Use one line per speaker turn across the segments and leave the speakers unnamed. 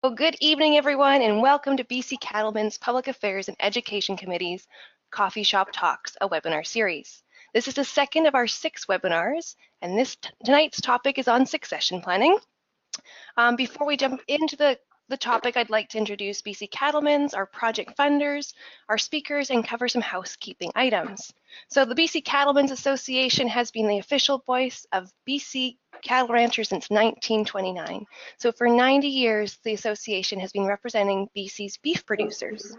Well, good evening, everyone, and welcome to BC Cattlemen's Public Affairs and Education Committee's Coffee Shop Talks, a webinar series. This is the second of our 6 webinars, and tonight's topic is on succession planning. Before we jump into the topic, I'd like to introduce BC Cattlemen's, our project funders, our speakers, and cover some housekeeping items. So the BC Cattlemen's Association has been the official voice of BC cattle ranchers since 1929. So for 90 years, the association has been representing BC's beef producers.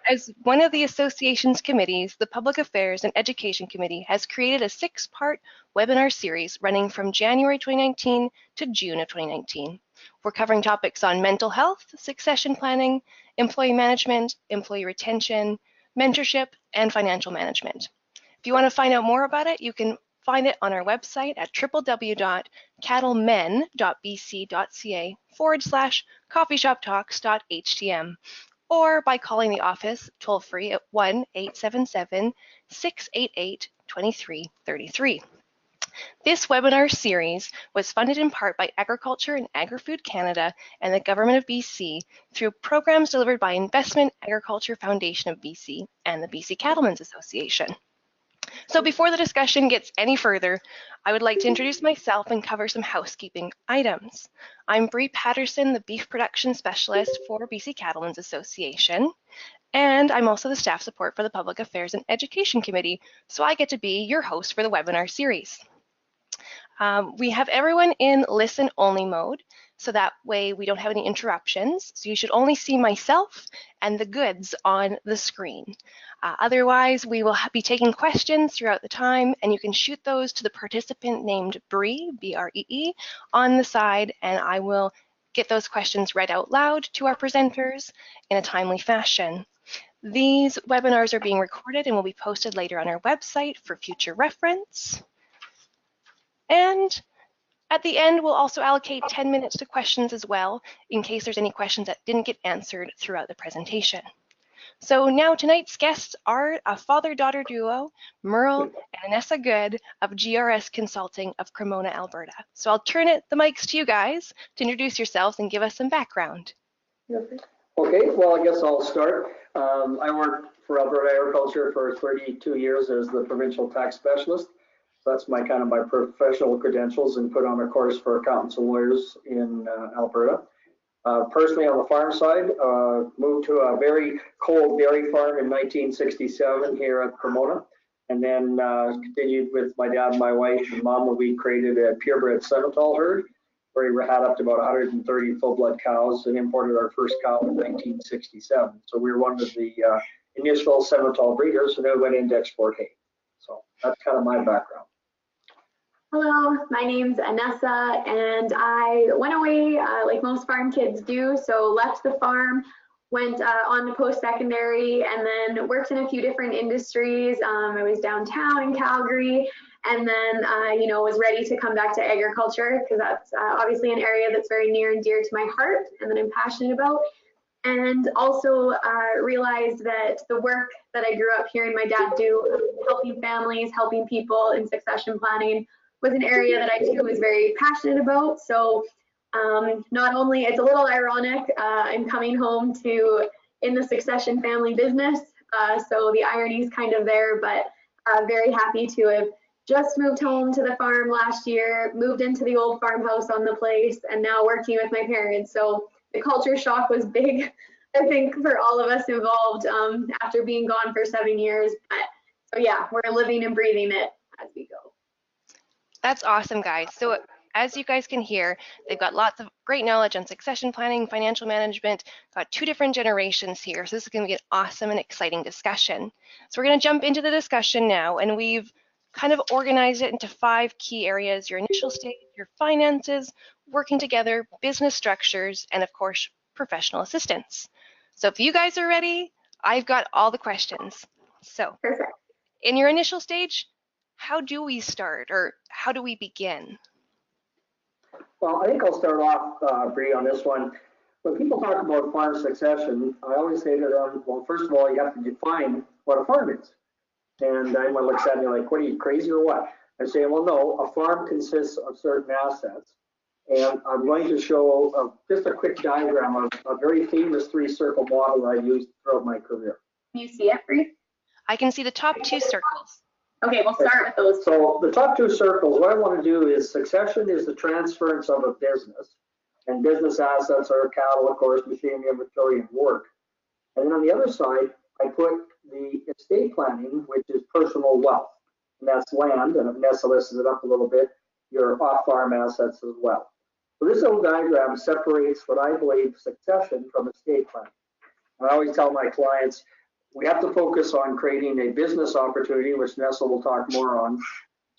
As one of the association's committees, the Public Affairs and Education Committee has created a 6-part webinar series running from January 2019 to June of 2019. We're covering topics on mental health, succession planning, employee management, employee retention, mentorship, and financial management. If you want to find out more about it, you can find it on our website at www.cattlemen.bc.ca/coffeeshoptalks.htm or by calling the office toll-free at 1-877-688-2333. This webinar series was funded in part by Agriculture and Agri-Food Canada and the Government of BC through programs delivered by Investment Agriculture Foundation of BC and the BC Cattlemen's Association. So before the discussion gets any further, I would like to introduce myself and cover some housekeeping items. I'm Bree Patterson, the Beef Production Specialist for BC Cattlemen's Association, and I'm also the staff support for the Public Affairs and Education Committee, so I get to be your host for the webinar series. We have everyone in listen-only mode, so that way we don't have any interruptions. So you should only see myself and the goods on the screen. Otherwise, we will be taking questions throughout the time, and you can shoot those to the participant named Bree, B-R-E-E, on the side, and I will get those questions read out loud to our presenters in a timely fashion. These webinars are being recorded and will be posted later on our website for future reference. And at the end, we'll also allocate 10 minutes to questions as well, in case there's any questions that didn't get answered throughout the presentation. So now tonight's guests are a father-daughter duo, Merle and Anessa Good of GRS Consulting of Cremona, Alberta. So I'll turn the mics to you guys to introduce yourselves and give us some background.
Okay, well, I guess I'll start. I worked for Alberta Agriculture for 32 years as the provincial tax specialist. So that's my professional credentials, and put on a course for accountants and lawyers in Alberta. Personally, on the farm side, moved to a very cold dairy farm in 1967 here at Cremona, and then continued with my dad and my wife and mom when we created a purebred Simmental herd, where we had up to about 130 full-blood cows, and imported our first cow in 1967. So we were one of the initial Simmental breeders, and then we went into export hay. So that's kind of my background.
Hello, my name's Anessa, and I went away like most farm kids do, so left the farm, went on to post-secondary, and then worked in a few different industries. I was downtown in Calgary, and then was ready to come back to agriculture, because that's obviously an area that's very near and dear to my heart and that I'm passionate about. And also realized that the work that I grew up hearing my dad do, helping families, helping people in succession planning, was an area that I too was very passionate about. So not only, it's a little ironic, I'm coming home in the succession family business, so the irony is kind of there, but very happy to have just moved home to the farm last year, moved into the old farmhouse on the place, and now working with my parents. So the culture shock was big, I think, for all of us involved after being gone for 7 years. But so yeah, we're living and breathing it as we go.
That's awesome, guys. So as you guys can hear, they've got lots of great knowledge on succession planning, financial management, got 2 different generations here. So this is going to be an awesome and exciting discussion. So we're going to jump into the discussion now, and we've kind of organized it into 5 key areas: your initial stage, your finances, working together, business structures, and of course, professional assistance. So if you guys are ready, I've got all the questions. So
perfect.
In your initial stage, how do we start, or how do we begin?
Well, I think I'll start off, Bree, on this one. When people talk about farm succession, I always say to them, well, first of all, you have to define what a farm is. And everyone looks at me like, what, are you crazy or what? I say, well, no, a farm consists of certain assets, And I'm going to show just a quick diagram of a very famous three-circle model I used throughout my career.
Can you see it, Bree?
I can see the top two circles.
Okay, we'll start with those.
So the top two circles, what I want to do is succession is the transference of a business, and business assets are cattle, of course, machinery, inventory, and work. And then on the other side, I put the estate planning, which is personal wealth, and that's land, and Vanessa listed it up a little bit, your off-farm assets as well. So this little diagram separates what I believe succession from estate planning. And I always tell my clients, we have to focus on creating a business opportunity, which Nessa will talk more on,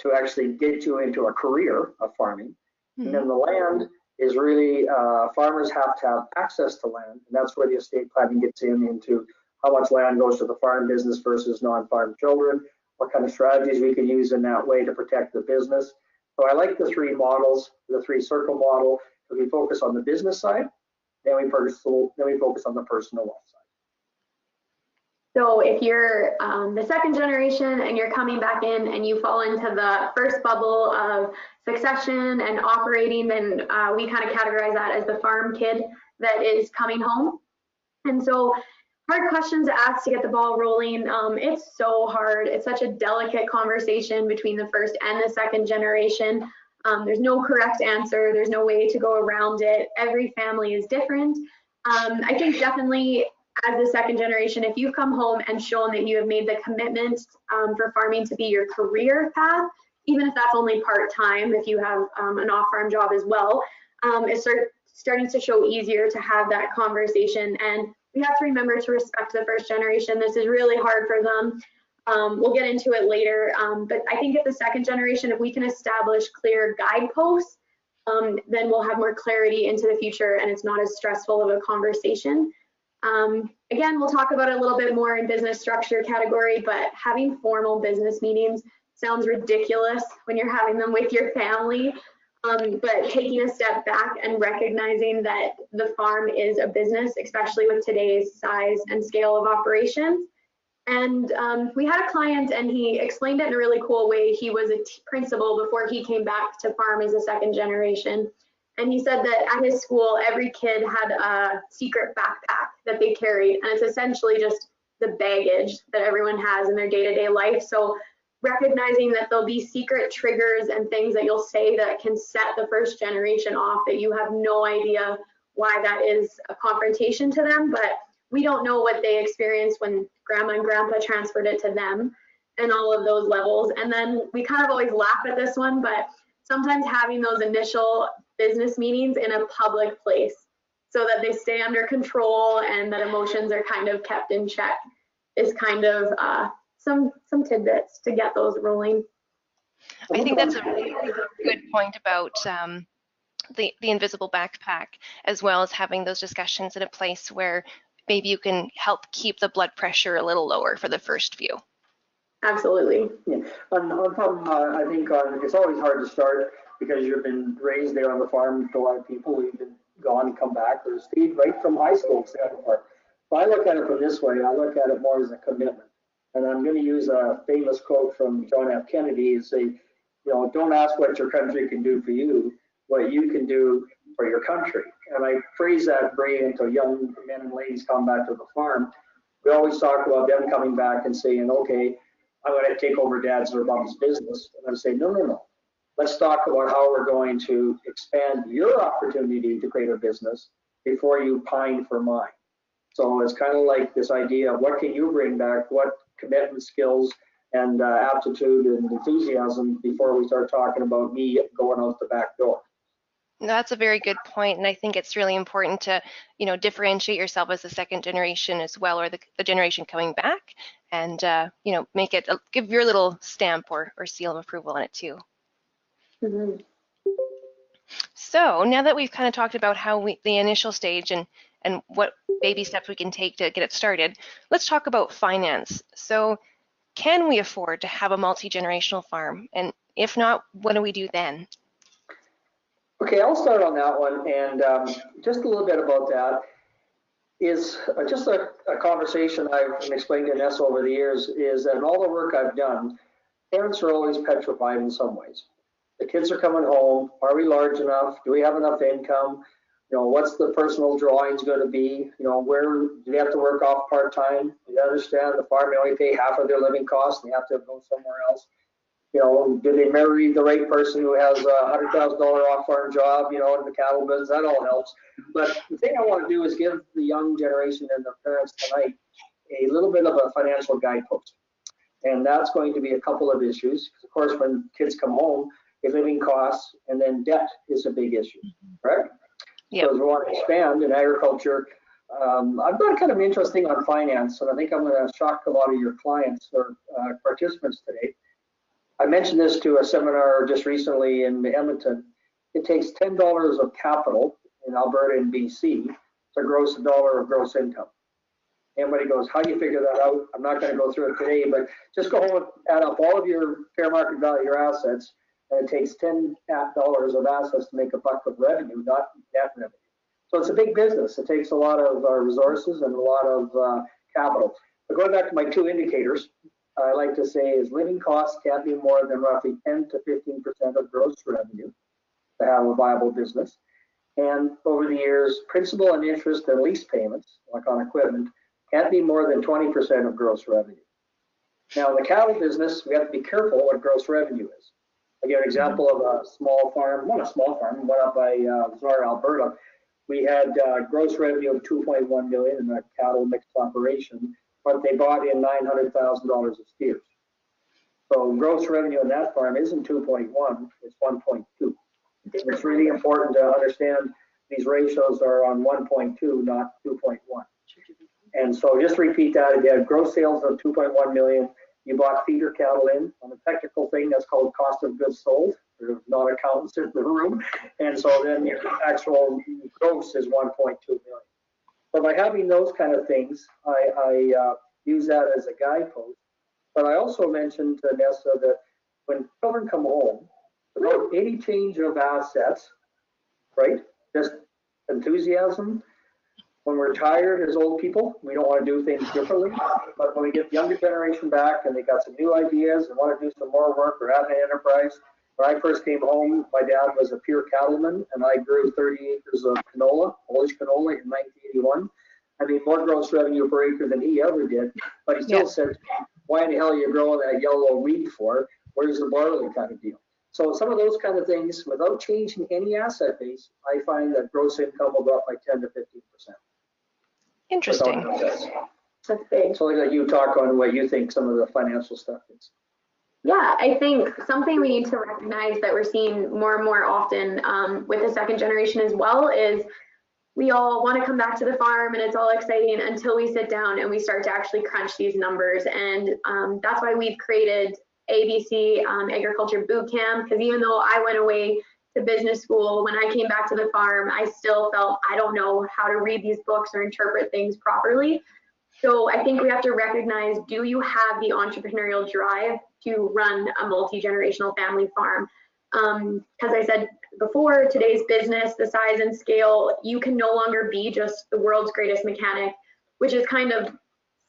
to actually get you into a career of farming. And then the land is really, farmers have to have access to land, and that's where the estate planning gets into how much land goes to the farm business versus non-farm children, what kind of strategies we can use in that way to protect the business. So I like the three models, the three-circle model, because we focus on the business side, then we focus on the personal wealth side.
So if you're the second generation and you're coming back in and you fall into the first bubble of succession and operating, then we kind of categorize that as the farm kid that is coming home. And so hard questions to ask to get the ball rolling. It's so hard. It's such a delicate conversation between the first and the second generation. There's no correct answer. There's no way to go around it. Every family is different. I think definitely as the second generation, if you've come home and shown that you have made the commitment for farming to be your career path, even if that's only part-time, if you have an off-farm job as well, it's starting to show easier to have that conversation. And we have to remember to respect the first generation. This is really hard for them. We'll get into it later, but I think if the second generation, if we can establish clear guideposts, then we'll have more clarity into the future and it's not as stressful of a conversation. Again, we'll talk about it a little bit more in business structure category, but having formal business meetings sounds ridiculous when you're having them with your family. But taking a step back and recognizing that the farm is a business, especially with today's size and scale of operations. And we had a client and he explained it in a really cool way. He was a principal before he came back to farm as a second generation. And he said that at his school, every kid had a secret backpack that they carried. And it's essentially just the baggage that everyone has in their day-to-day life. So recognizing that there'll be secret triggers and things that you'll say that can set the first generation off that you have no idea why that is a confrontation to them. But we don't know what they experienced when grandma and grandpa transferred it to them and all of those levels. And then we kind of always laugh at this one, but sometimes having those initial business meetings in a public place so that they stay under control and that emotions are kind of kept in check is kind of some tidbits to get those rolling.
I think that's a really good point about the invisible backpack, as well as having those discussions in a place where maybe you can help keep the blood pressure a little lower for the first few.
Absolutely.
Yeah. I think it's always hard to start because you've been raised there on the farm with a lot of people who've been gone, come back, or stayed right from high school. So I look at it from this way. I look at it more as a commitment. And I'm going to use a famous quote from John F. Kennedy and say, don't ask what your country can do for you, what you can do for your country. And I phrase that very into young men and ladies coming back to the farm. We always talk about them coming back and saying, okay, I'm going to take over dad's or mom's business. And I say, no. Let's talk about how we're going to expand your opportunity to create a business before you pine for mine. So it's kind of like this idea of what can you bring back, what commitment, skills, and aptitude and enthusiasm before we start talking about me going out the back door.
That's a very good point, and I think it's really important to, differentiate yourself as the second generation as well, or the generation coming back, and make it give your little stamp or seal of approval on it too.
Mm-hmm.
So now that we've kind of talked about how the initial stage and what baby steps we can take to get it started, let's talk about finance. So can we afford to have a multi-generational farm? And if not, what do we do then?
Okay, I'll start on that one. And just a little bit about that is just a conversation I've explained to Nessa over the years is that in all the work I've done, parents are always petrified in some ways. the kids are coming home. Are we large enough? Do we have enough income? You know, what's the personal drawings going to be? You know, where do they have to work off part-time? You understand the farm, they only pay half of their living costs. They have to go somewhere else. You know, do they marry the right person who has a $100,000 off-farm job, you know, in the cattle business? That all helps. But the thing I want to do is give the young generation and their parents tonight a little bit of a financial guidepost. And that's going to be a couple of issues. Of course, when kids come home, living costs and then debt is a big issue, right?
Yep.
So as we want to expand in agriculture, I've got kind of interesting on finance, and I think I'm going to shock a lot of your clients or participants today. I mentioned this to a seminar just recently in Edmonton. It takes $10 of capital in Alberta and BC to gross $1 of gross income. Everybody goes, how do you figure that out? I'm not going to go through it today, but just go home and add up all of your fair market value, your assets, and it takes $10 of assets to make a buck of revenue, not net revenue. So it's a big business. It takes a lot of resources and a lot of capital. But going back to my two indicators, I like to say is living costs can't be more than roughly 10 to 15% of gross revenue to have a viable business. And over the years, principal and interest and lease payments, like on equipment, can't be more than 20% of gross revenue. Now, in the cattle business, we have to be careful what gross revenue is. I give an example of a small farm, not a small farm, one up by Czar, Alberta. We had gross revenue of $2.1 million in a cattle mixed operation, but they bought in $900,000 of steers. So gross revenue in that farm isn't 2.1, it's 1.2. It's really important to understand these ratios are on 1.2, not 2.1. And so just repeat that again, gross sales of 2.1 million. You bought feeder cattle in on a technical thing that's called cost of goods sold. There's not accountants in the room. And so then your actual gross is 1.2 million. So by having those kind of things, I use that as a guidepost. But I also mentioned to Nessa that when children come home, without any change of assets, right? Just enthusiasm. When we're tired as old people, we don't want to do things differently. But when we get the younger generation back and they got some new ideas and want to do some more work or have an enterprise. When I first came home, my dad was a pure cattleman and I grew 30 acres of canola, Polish canola in 1981. I mean, more gross revenue per acre than he ever did. But he still said, why in the hell are you growing that yellow weed for? Where's the barley kind of deal? So some of those kind of things, without changing any asset base, I find that gross income will go up by 10 to 15%.
Interesting.
That's big.
So like you talk on what you think some of the financial stuff is.
Yeah, I think something we need to recognize that we're seeing more and more often with the second generation as well is we all want to come back to the farm and it's all exciting until we sit down and we start to actually crunch these numbers. And that's why we've created ABC Agriculture Boot Camp, because even though I went away to business school, when I came back to the farm, I still felt I don't know how to read these books or interpret things properly. So I think we have to recognize, do you have the entrepreneurial drive to run a multi-generational family farm? As I said before, today's business, the size and scale, you can no longer be just the world's greatest mechanic, which is kind of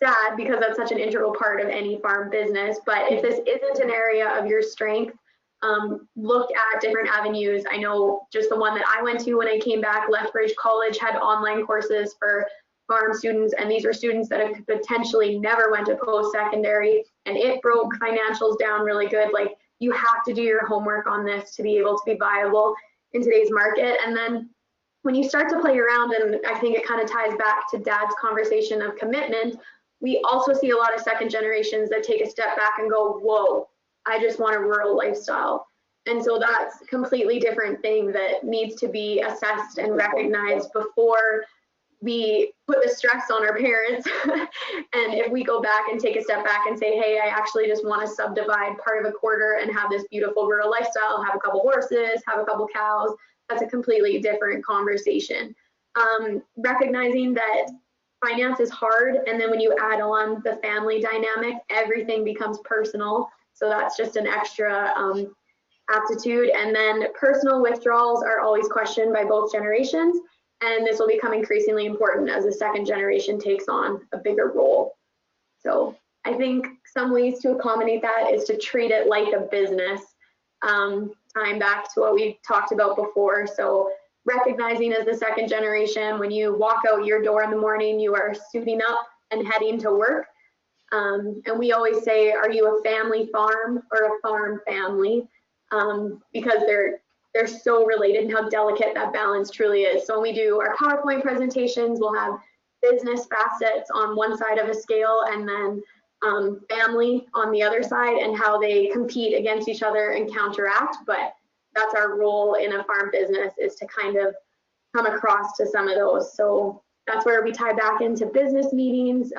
sad because that's such an integral part of any farm business. But if this isn't an area of your strength, look at different avenues. I know just the one that I went to when I came back, Lethbridge College had online courses for farm students, and these were students that have potentially never went to post-secondary, and it broke financials down really good. Like, you have to do your homework on this to be able to be viable in today's market. And then when you start to play around, and I think it kind of ties back to Dad's conversation of commitment, we also see a lot of second generations that take a step back and go, whoa, I just want a rural lifestyle. And so that's a completely different thing that needs to be assessed and recognized before we put the stress on our parents. And if we go back and take a step back and say, hey, I actually just want to subdivide part of a quarter and have this beautiful rural lifestyle, have a couple horses, have a couple cows, that's a completely different conversation. Recognizing that finance is hard, and then when you add on the family dynamic, everything becomes personal. So that's just an extra aptitude. And then personal withdrawals are always questioned by both generations. And this will become increasingly important as the second generation takes on a bigger role. So I think some ways to accommodate that is to treat it like a business. tying back to what we talked about before. So recognizing as the second generation, when you walk out your door in the morning, you are suiting up and heading to work. And we always say, are you a family farm or a farm family? Because they're so related and how delicate that balance truly is. So when we do our PowerPoint presentations, we'll have business facets on one side of a scale and then family on the other side, and how they compete against each other and counteract. But that's our role in a farm business, is to kind of come across to some of those. So that's where we tie back into business meetings.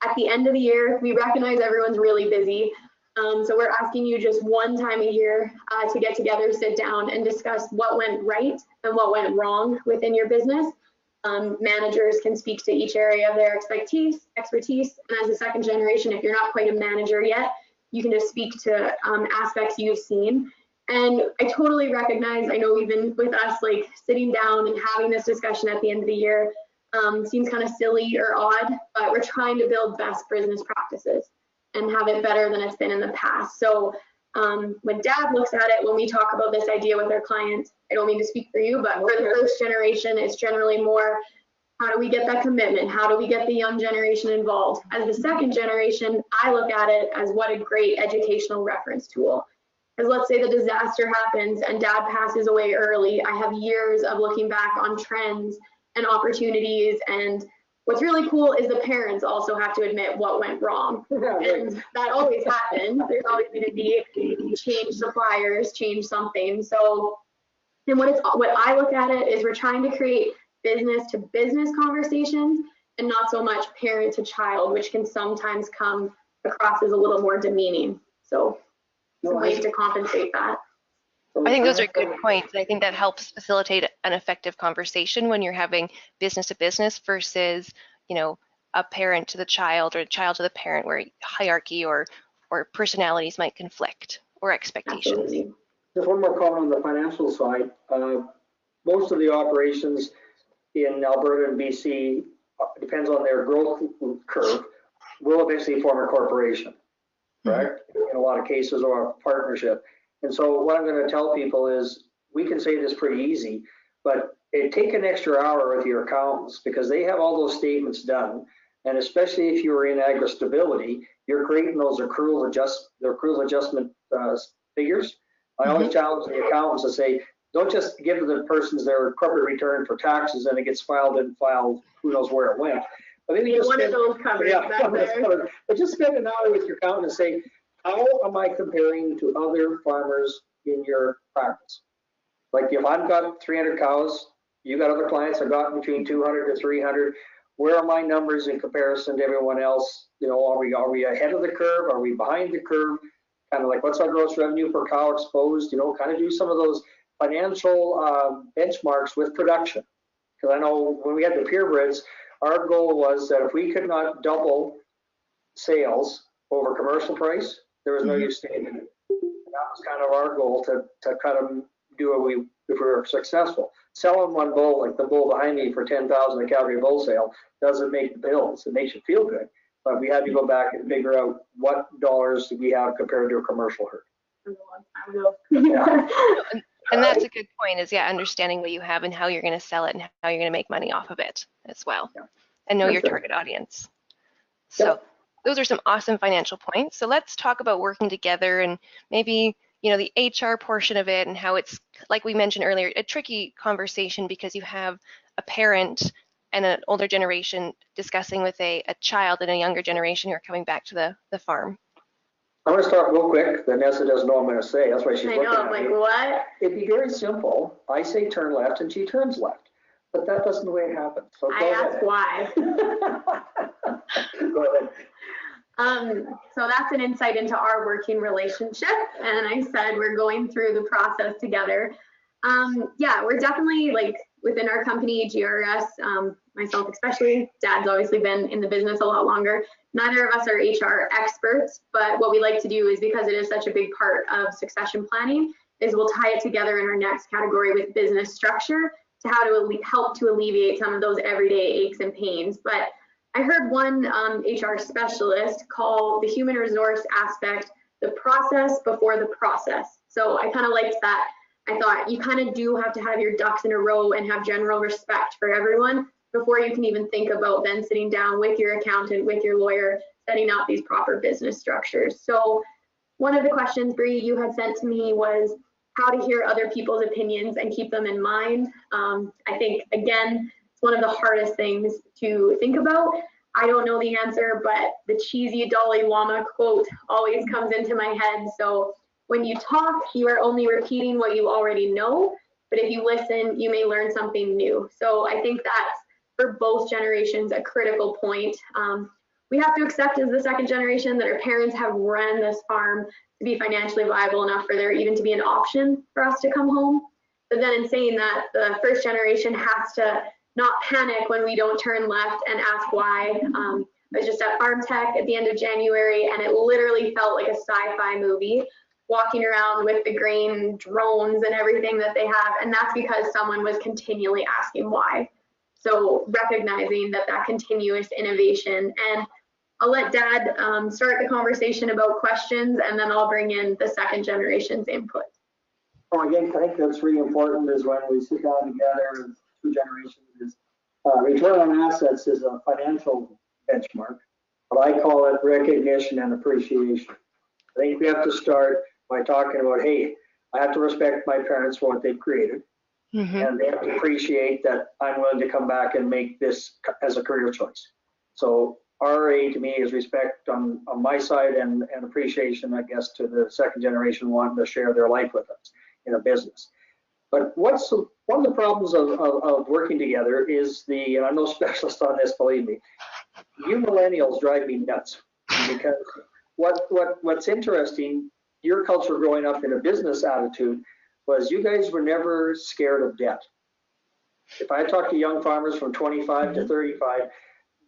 At the end of the year, we recognize everyone's really busy. So we're asking you just one time a year to get together, sit down, and discuss what went right and what went wrong within your business. Managers can speak to each area of their expertise. And as a second generation, if you're not quite a manager yet, you can just speak to aspects you've seen. And I totally recognize, I know even with us, like sitting down and having this discussion at the end of the year seems kind of silly or odd, but we're trying to build best business practices and have it better than it's been in the past. So when Dad looks at it, when we talk about this idea with our clients, I don't mean to speak for you, but for the first generation, it's generally more, how do we get that commitment? How do we get the young generation involved? As the second generation, I look at it as what a great educational reference tool. Because let's say the disaster happens and Dad passes away early, I have years of looking back on trends and opportunities. And what's really cool is the parents also have to admit what went wrong. And that always happens. There's always going to be change suppliers, change something. So, and what I look at it is we're trying to create business to business conversations and not so much parent to child, which can sometimes come across as a little more demeaning. So some ways to compensate that.
I think those are good points. I think that helps facilitate an effective conversation when you're having business to business versus, you know, a parent to the child or a child to the parent, where hierarchy or personalities might conflict, or expectations.
Absolutely.
Just one more comment on the financial side. Most of the operations in Alberta and BC, depends on their growth curve, will eventually form a corporation, correct? In a lot of cases, or a partnership. And so what I'm going to tell people is, we can say this pretty easy, but take an extra hour with your accountants, because they have all those statements done. And especially if you're in agri-stability, you're creating those accrual adjustment figures. I always challenge the accountants to say, don't just give the persons their corporate return for taxes and it gets filed who knows where it went. But maybe just
one of those covers back there.
But just spend an hour with your accountant and say, how am I comparing to other farmers in your practice? Like if I've got 300 cows, you got other clients that got between 200 to 300. Where are my numbers in comparison to everyone else? You know, are we ahead of the curve? Are we behind the curve? Kind of like, what's our gross revenue per cow exposed? You know, kind of do some of those financial benchmarks with production. Because I know when we had the purebreds, our goal was that if we could not double sales over commercial price, there was no use staying in it. That was kind of our goal, to kind of do what if we were successful. Selling one bull, like the bull behind me, for 10,000 at Calgary Bull Sale doesn't make the bills. It makes you feel good, but we had to go back and figure out what dollars we have compared to a commercial herd.
Yeah.
And that's a good point, is understanding what you have and how you're going to sell it and how you're going to make money off of it as well, and know your target audience. So those are some awesome financial points. So let's talk about working together, and maybe, you know, the HR portion of it, and how it's, like we mentioned earlier, a tricky conversation, because you have a parent and an older generation discussing with a child and a younger generation who are coming back to the farm.
I'm going to start real quick. Vanessa doesn't know what I'm going to say. That's why she's looking at me.
Like, what?
It'd be very simple. I say turn left and she turns left. But that doesn't the way it happens. So
I ask why.
Go ahead.
So that's an insight into our working relationship. And I said we're going through the process together. Yeah, we're definitely, like, within our company, GRS, myself especially, Dad's obviously been in the business a lot longer. Neither of us are HR experts, but what we like to do is, because it is such a big part of succession planning, is we'll tie it together in our next category with business structure, to how to help to alleviate some of those everyday aches and pains. But I heard one HR specialist call the human resource aspect the process before the process. So I kind of liked that. I thought you kind of do have to have your ducks in a row and have general respect for everyone before you can even think about then sitting down with your accountant, with your lawyer, setting up these proper business structures. So one of the questions, Bree, you had sent to me was how to hear other people's opinions and keep them in mind. I think, again, it's one of the hardest things to think about. I don't know the answer, but the cheesy Dalai Lama quote always comes into my head. So when you talk, you are only repeating what you already know, but if you listen, you may learn something new. So I think that's, for both generations, a critical point. We have to accept as the second generation that our parents have run this farm to be financially viable enough for there even to be an option for us to come home. But then in saying that, the first generation has to not panic when we don't turn left and ask why. I was just at Farm Tech at the end of January, and it literally felt like a sci-fi movie, walking around with the grain drones and everything that they have, and that's because someone was continually asking why. So recognizing that continuous innovation, and I'll let Dad start the conversation about questions, and then I'll bring in the second generation's input.
Well, again, I think that's really important is when we sit down together as two generations is return on assets is a financial benchmark, but I call it recognition and appreciation. I think we have to start by talking about, hey, I have to respect my parents for what they've created. And they have to appreciate that I'm willing to come back and make this as a career choice. So RA to me is respect on my side and appreciation, I guess, to the second generation wanting to share their life with us in a business. But one of the problems of working together is and I'm no specialist on this, believe me, you millennials drive me nuts, because what's interesting, your culture growing up in a business attitude was you guys were never scared of debt. If I talk to young farmers from 25 to 35,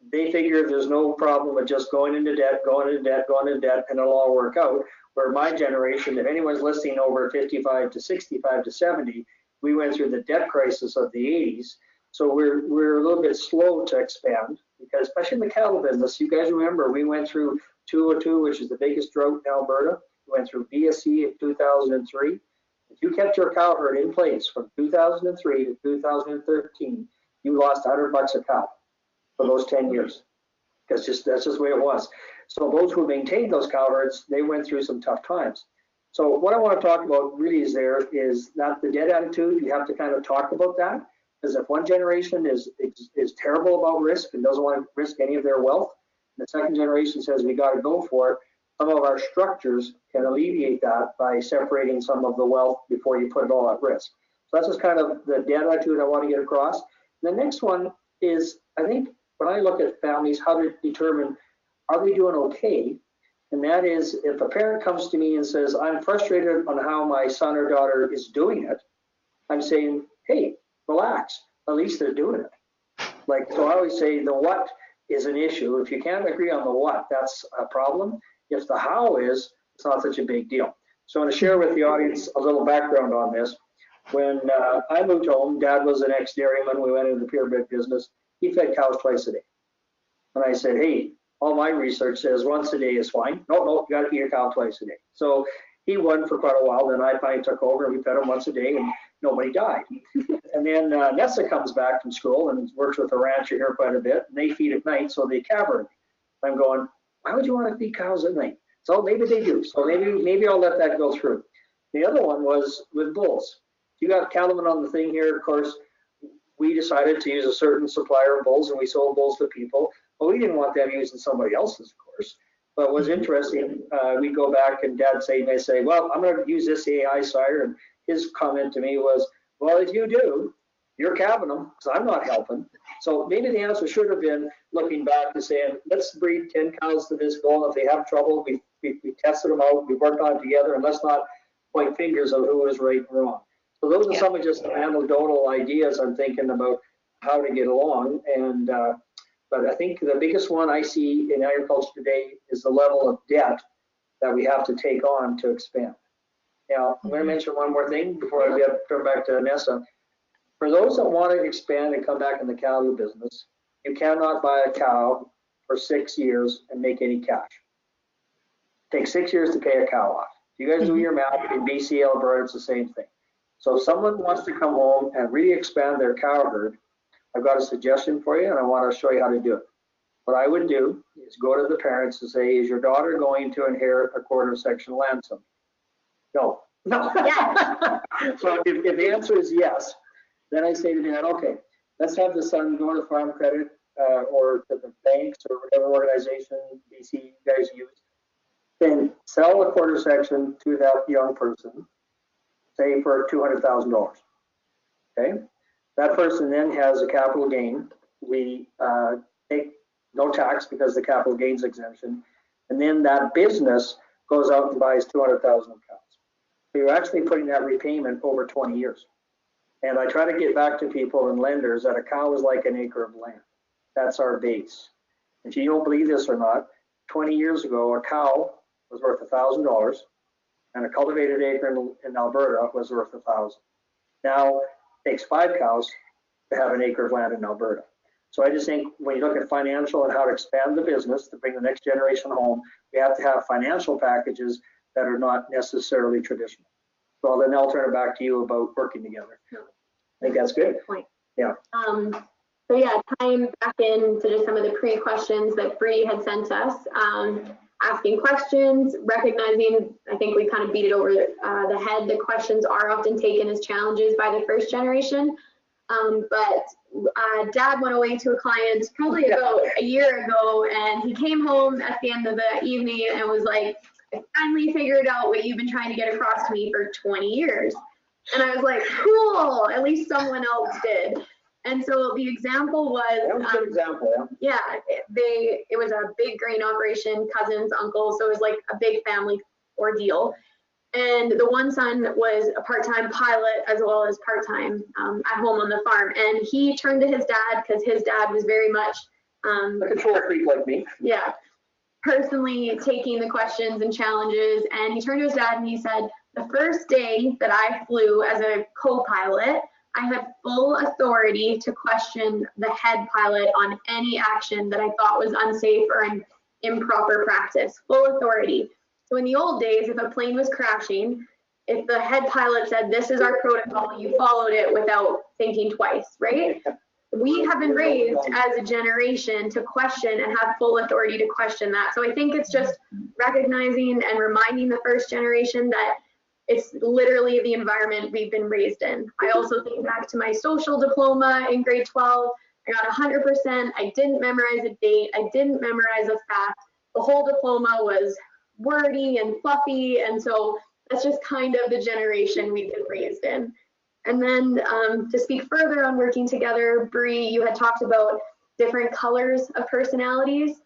they figure there's no problem with just going into debt, and it'll all work out. Where my generation, if anyone's listening over 55 to 65 to 70, we went through the debt crisis of the 80s. So we're a little bit slow to expand, because especially in the cattle business, you guys remember we went through 202, which is the biggest drought in Alberta. We went through BSE in 2003. If you kept your cow herd in place from 2003 to 2013, you lost $100 a cow for those 10 years. That's just the way it was. So those who maintained those cow herds, they went through some tough times. So what I want to talk about really is not the debt attitude. You have to kind of talk about that, because if one generation is terrible about risk and doesn't want to risk any of their wealth, the second generation says we got to go for it. Some of our structures can alleviate that by separating some of the wealth before you put it all at risk. So that's just kind of the debt attitude I want to get across. The next one is, I think when I look at families, how to determine, are they doing okay? And that is, if a parent comes to me and says, I'm frustrated on how my son or daughter is doing it, I'm saying, hey, relax, at least they're doing it. Like, so I always say the what is an issue. If you can't agree on the what, that's a problem. If the how is, it's not such a big deal. So I'm going to share with the audience a little background on this. When I moved home, Dad was an ex-dairyman. We went into the purebred business. He fed cows twice a day. And I said, hey, all my research says once a day is fine. No, you got to feed your cow twice a day. So he won for quite a while. Then I finally took over, and we fed him once a day, and nobody died. And then Nessa comes back from school and works with a rancher here quite a bit, and they feed at night, so they caber. I'm going, why would you want to feed cows at night? So maybe they do. So maybe I'll let that go through. The other one was with bulls. You got cattlemen on the thing here. Of course, we decided to use a certain supplier of bulls, and we sold bulls to people. But we didn't want them using somebody else's, of course. But what was interesting, we go back and Dad may say, well, I'm going to use this AI sire. And his comment to me was, well, if you do, you're calving them, because I'm not helping. So maybe the answer should have been looking back and saying, let's breed 10 cows to this bull. If they have trouble, we tested them out, we worked on it together, and let's not point fingers on who is right and wrong. So those are some of just anecdotal ideas I'm thinking about how to get along. And but I think the biggest one I see in agriculture today is the level of debt that we have to take on to expand. Now, I'm going to mention one more thing before I turn back to Nessa. For those that want to expand and come back in the cattle business, you cannot buy a cow for 6 years and make any cash. Takes 6 years to pay a cow off. You guys do your math. In BC, Alberta, it's the same thing. So if someone wants to come home and really expand their cow herd, I've got a suggestion for you, and I want to show you how to do it. What I would do is go to the parents and say, is your daughter going to inherit a quarter section land someday? No. No.
Yeah.
So if the answer is yes, then I say to dad, okay, let's have the son go to Farm Credit or to the banks or whatever organization BC guys use, then sell a quarter section to that young person, say for $200,000. Okay, that person then has a capital gain. We take no tax because the capital gains exemption, and then that business goes out and buys 200,000 of cows. So you're actually putting that repayment over 20 years. And I try to get back to people and lenders that a cow is like an acre of land. That's our base. If you don't believe this or not, 20 years ago, a cow was worth $1,000, and a cultivated acre in Alberta was worth 1,000. Now, it takes 5 cows to have an acre of land in Alberta. So I just think when you look at financial and how to expand the business to bring the next generation home, we have to have financial packages that are not necessarily traditional. So then I'll turn it back to you about working together. I think that's good.
Good point.
Yeah.
So yeah, tying back into just some of the pre-questions that Bree had sent us, asking questions, recognizing, I think we kind of beat it over the head, the questions are often taken as challenges by the first generation. But Dad went away to a client probably about a year ago, and he came home at the end of the evening and was like, I finally figured out what you've been trying to get across to me for 20 years. And I was like, cool, at least someone else did. And so the example was,
that was a good example,
yeah, it was a big grain operation, cousins, uncles, so it was like a big family ordeal. And the one son was a part-time pilot as well as part-time at home on the farm. And he turned to his dad because his dad was very much
a control freak like me.
Yeah, personally taking the questions and challenges. And he turned to his dad and he said, the first day that I flew as a co-pilot, I had full authority to question the head pilot on any action that I thought was unsafe or an improper practice. Full authority. So in the old days, if a plane was crashing, if the head pilot said, this is our protocol, you followed it without thinking twice, right? We have been raised as a generation to question and have full authority to question that. So I think it's just recognizing and reminding the first generation that it's literally the environment we've been raised in. I also think back to my social diploma in grade 12. I got 100%. I didn't memorize a date. I didn't memorize a fact. The whole diploma was wordy and fluffy. And so that's just kind of the generation we've been raised in. And then to speak further on working together, Bree, you had talked about different colors of personalities.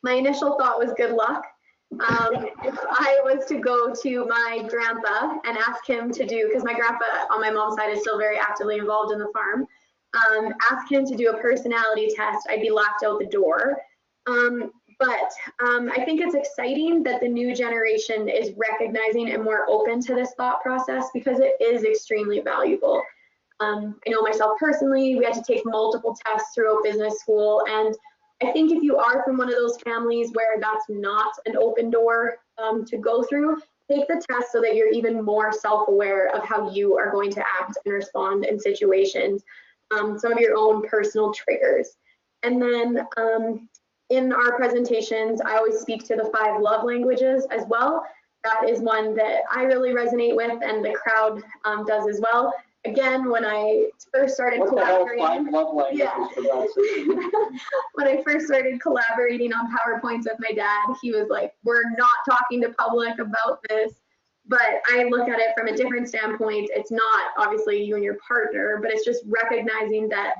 My initial thought was good luck. If I was to go to my grandpa and ask him to do, because my grandpa on my mom's side is still very actively involved in the farm, ask him to do a personality test, I'd be laughed out the door. But I think it's exciting that the new generation is recognizing and more open to this thought process because it is extremely valuable. I know myself personally, we had to take multiple tests throughout business school, and I think if you are from one of those families where that's not an open door to go through, take the test so that you're even more self-aware of how you are going to act and respond in situations, some of your own personal triggers. And then in our presentations, I always speak to the 5 love languages as well. That is one that I really resonate with, and the crowd does as well. Again, when I first started collaborating, when I first started collaborating on PowerPoints with my dad, he was like, we're not talking to public about this. But I look at it from a different standpoint. It's not obviously you and your partner, but it's just recognizing that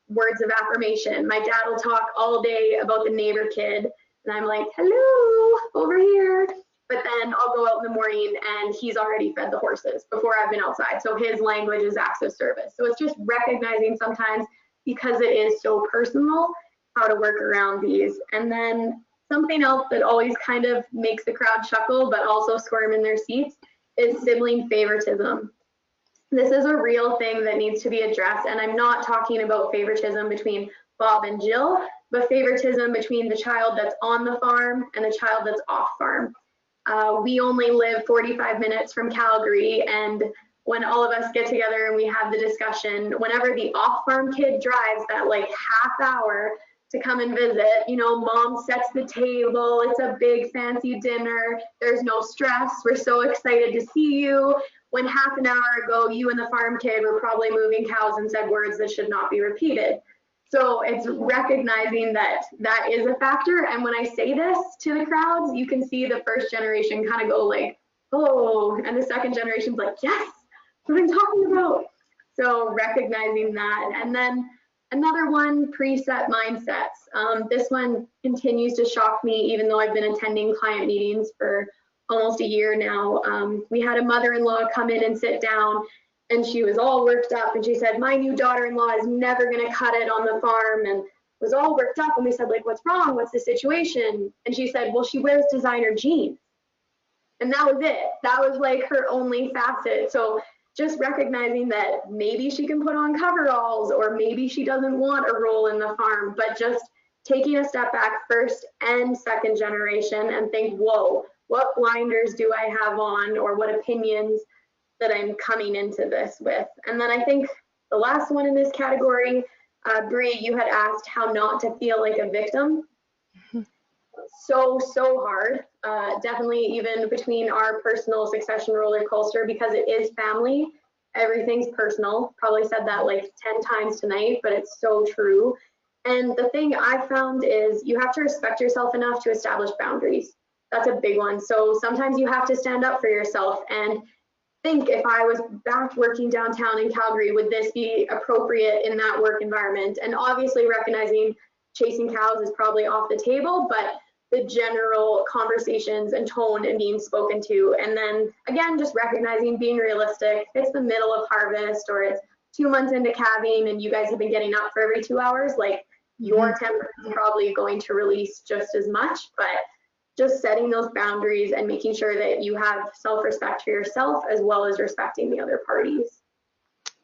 words of affirmation. My dad will talk all day about the neighbor kid, and I'm like, hello, over here. But then I'll go out in the morning and he's already fed the horses before I've been outside. So his language is acts of service. So it's just recognizing sometimes, because it is so personal, how to work around these. And then something else that always kind of makes the crowd chuckle, but also squirm in their seats, is sibling favoritism. This is a real thing that needs to be addressed. And I'm not talking about favoritism between Bob and Jill. but favoritism between the child that's on the farm and the child that's off farm. We only live 45 minutes from Calgary, and when all of us get together and we have the discussion, whenever the off-farm kid drives that like half hour to come and visit, you know, mom sets the table, it's a big fancy dinner, there's no stress, we're so excited to see you. When half an hour ago, you and the farm kid were probably moving cows and said words that should not be repeated. So it's recognizing that that is a factor. And when I say this to the crowds, you can see the first generation kind of go like, oh, and the second generation's like, yes, what I'm talking about. So recognizing that. And then another one, preset mindsets. This one continues to shock me, even though I've been attending client meetings for almost a year now. We had a mother-in-law come in and sit down, and she was all worked up, and she said, my new daughter-in-law is never gonna cut it on the farm, and was all worked up. And we said, like, what's wrong? What's the situation? And she said, well, she wears designer jeans. And that was it. That was like her only facet. So just recognizing that maybe she can put on coveralls, or maybe she doesn't want a role in the farm, but just taking a step back, first and second generation, and think, whoa, what blinders do I have on, or what opinions that I'm coming into this with? And then I think the last one in this category, Bree, you had asked how not to feel like a victim. So hard. Definitely even between our personal succession roller coaster, because it is family. Everything's personal. Probably said that like 10 times tonight, but it's so true. And the thing I found is you have to respect yourself enough to establish boundaries. That's a big one. So sometimes you have to stand up for yourself and think, if I was back working downtown in Calgary, would this be appropriate in that work environment? And obviously recognizing chasing cows is probably off the table, but the general conversations and tone and being spoken to. And then again, just recognizing, being realistic. If it's the middle of harvest, or it's 2 months into calving and you guys have been getting up for every 2 hours, like your temper is probably going to release just as much. But just setting those boundaries and making sure that you have self-respect for yourself as well as respecting the other parties.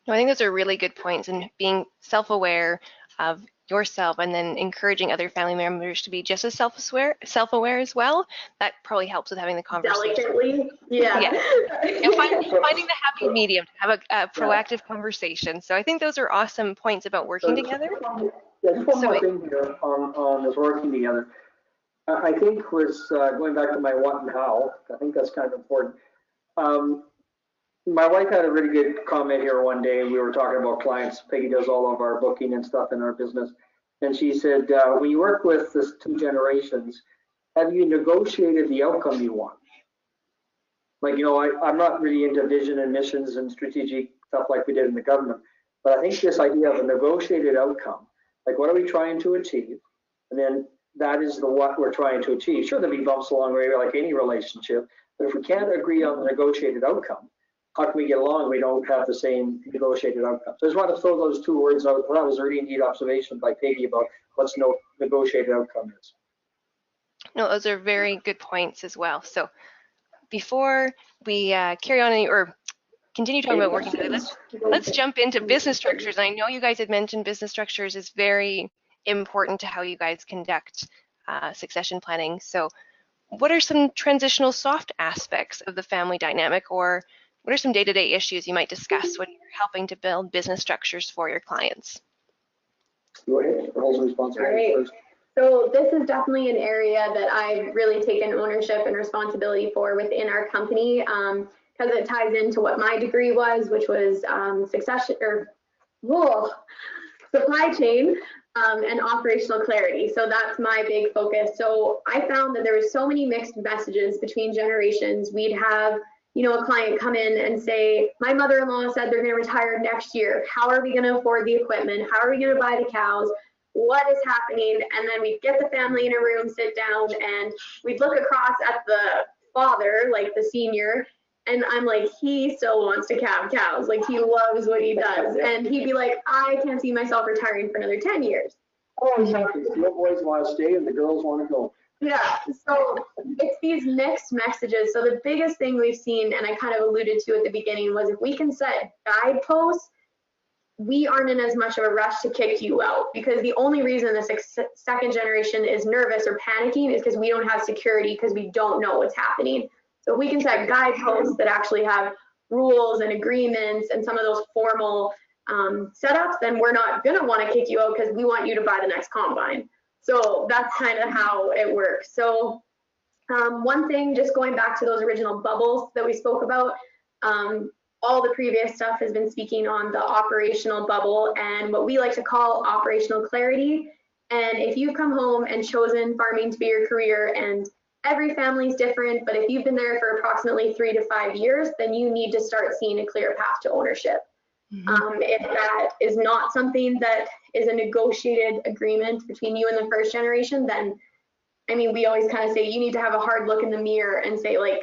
No, I think those are really good points, and being self-aware of yourself, and then encouraging other family members to be just as self-aware as well. That probably helps with having the conversation.
Delicately, yeah.
And finding the happy medium to have a proactive conversation. So I think those are awesome points about working together.
Yeah, just one more thing here on this working together. I think was going back to my what and how. I think that's kind of important. My wife had a really good comment here one day, and we were talking about clients. Peggy does all of our booking and stuff in our business. And she said, when you work with this 2 generations, have you negotiated the outcome you want? Like, you know, I'm not really into vision and missions and strategic stuff like we did in the government, but I think this idea of a negotiated outcome, like what are we trying to achieve? And then that is the what we're trying to achieve. Sure, there'll be bumps along the way like any relationship, but if we can't agree on the negotiated outcome, how can we get along? We don't have the same negotiated outcome. So I just want to throw those 2 words out. That was a really neat observation by Peggy about what's no negotiated outcome is.
No, those are very good points as well. So before we carry on or continue talking about working together, let's jump into business structures. I know you guys had mentioned business structures is very important to how you guys conduct succession planning. So what are some transitional soft aspects of the family dynamic, or what are some day-to-day issues you might discuss when you're helping to build business structures for your clients?
Go ahead. Roles and responsibilities first.
So this is definitely an area that I've really taken ownership and responsibility for within our company, because it ties into what my degree was, which was supply chain and operational clarity. So that's my big focus. So I found that there was so many mixed messages between generations. We'd have, you know, a client come in and say, my mother-in-law said they're going to retire next year. How are we going to afford the equipment? How are we going to buy the cows? What is happening? And then we'd get the family in a room, sit down, and we'd look across at the father, like the senior, and I'm like, he still wants to calve cows. Like, he loves what he does. And he'd be like, I can't see myself retiring for another 10 years.
Oh, exactly. The little boys want to stay and the girls want to go.
Yeah, so it's these mixed messages. So the biggest thing we've seen, and I kind of alluded to at the beginning, was if we can set guideposts, we aren't in as much of a rush to kick you out, because the only reason the second generation is nervous or panicking is because we don't have security, because we don't know what's happening. So if we can set guideposts that actually have rules and agreements and some of those formal setups, then we're not going to want to kick you out, because we want you to buy the next combine. So that's kind of how it works. So one thing, just going back to those original bubbles that we spoke about, all the previous stuff has been speaking on the operational bubble and what we like to call operational clarity. And if you've come home and chosen farming to be your career, and every family is different, but if you've been there for approximately 3 to 5 years, then you need to start seeing a clear path to ownership. If that is not something that is a negotiated agreement between you and the first generation, then, I mean, we always kind of say you need to have a hard look in the mirror and say, like,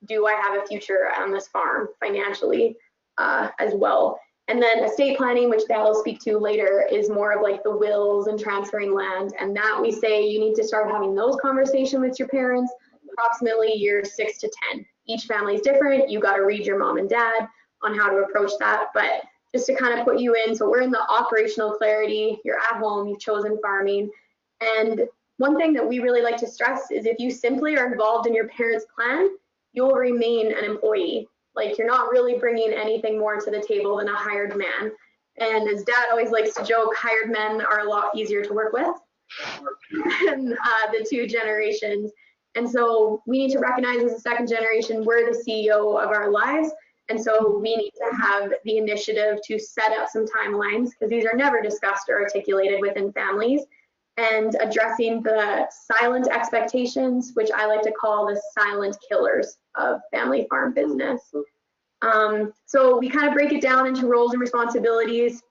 do I have a future on this farm financially as well? And then estate planning, which Dad will speak to later, is more of like the wills and transferring land. And that we say you need to start having those conversations with your parents approximately years 6 to 10. Each family is different. You got to read your mom and dad on how to approach that. But just to kind of put you in, so we're in the operational clarity. You're at home, you've chosen farming. And one thing that we really like to stress is if you simply are involved in your parents' plan, you'll remain an employee. Like, you're not really bringing anything more to the table than a hired man. And as Dad always likes to joke, hired men are a lot easier to work with than the 2 generations. And so we need to recognize, as a second generation, we're the CEO of our lives. And so we need to have the initiative to set up some timelines, because these are never discussed or articulated within families. And addressing the silent expectations, which I like to call the silent killers of family farm business. So we kind of break it down into roles and responsibilities.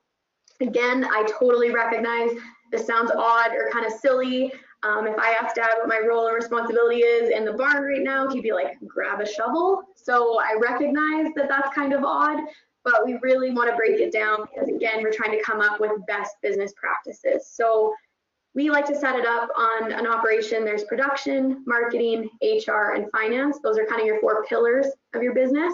Again, I totally recognize this sounds odd or kind of silly. If I asked Dad what my role and responsibility is in the barn right now, he'd be like, grab a shovel. So I recognize that that's kind of odd, but we really want to break it down, because again, we're trying to come up with best business practices. So we like to set it up on an operation. There's production, marketing, HR, and finance. Those are kind of your 4 pillars of your business.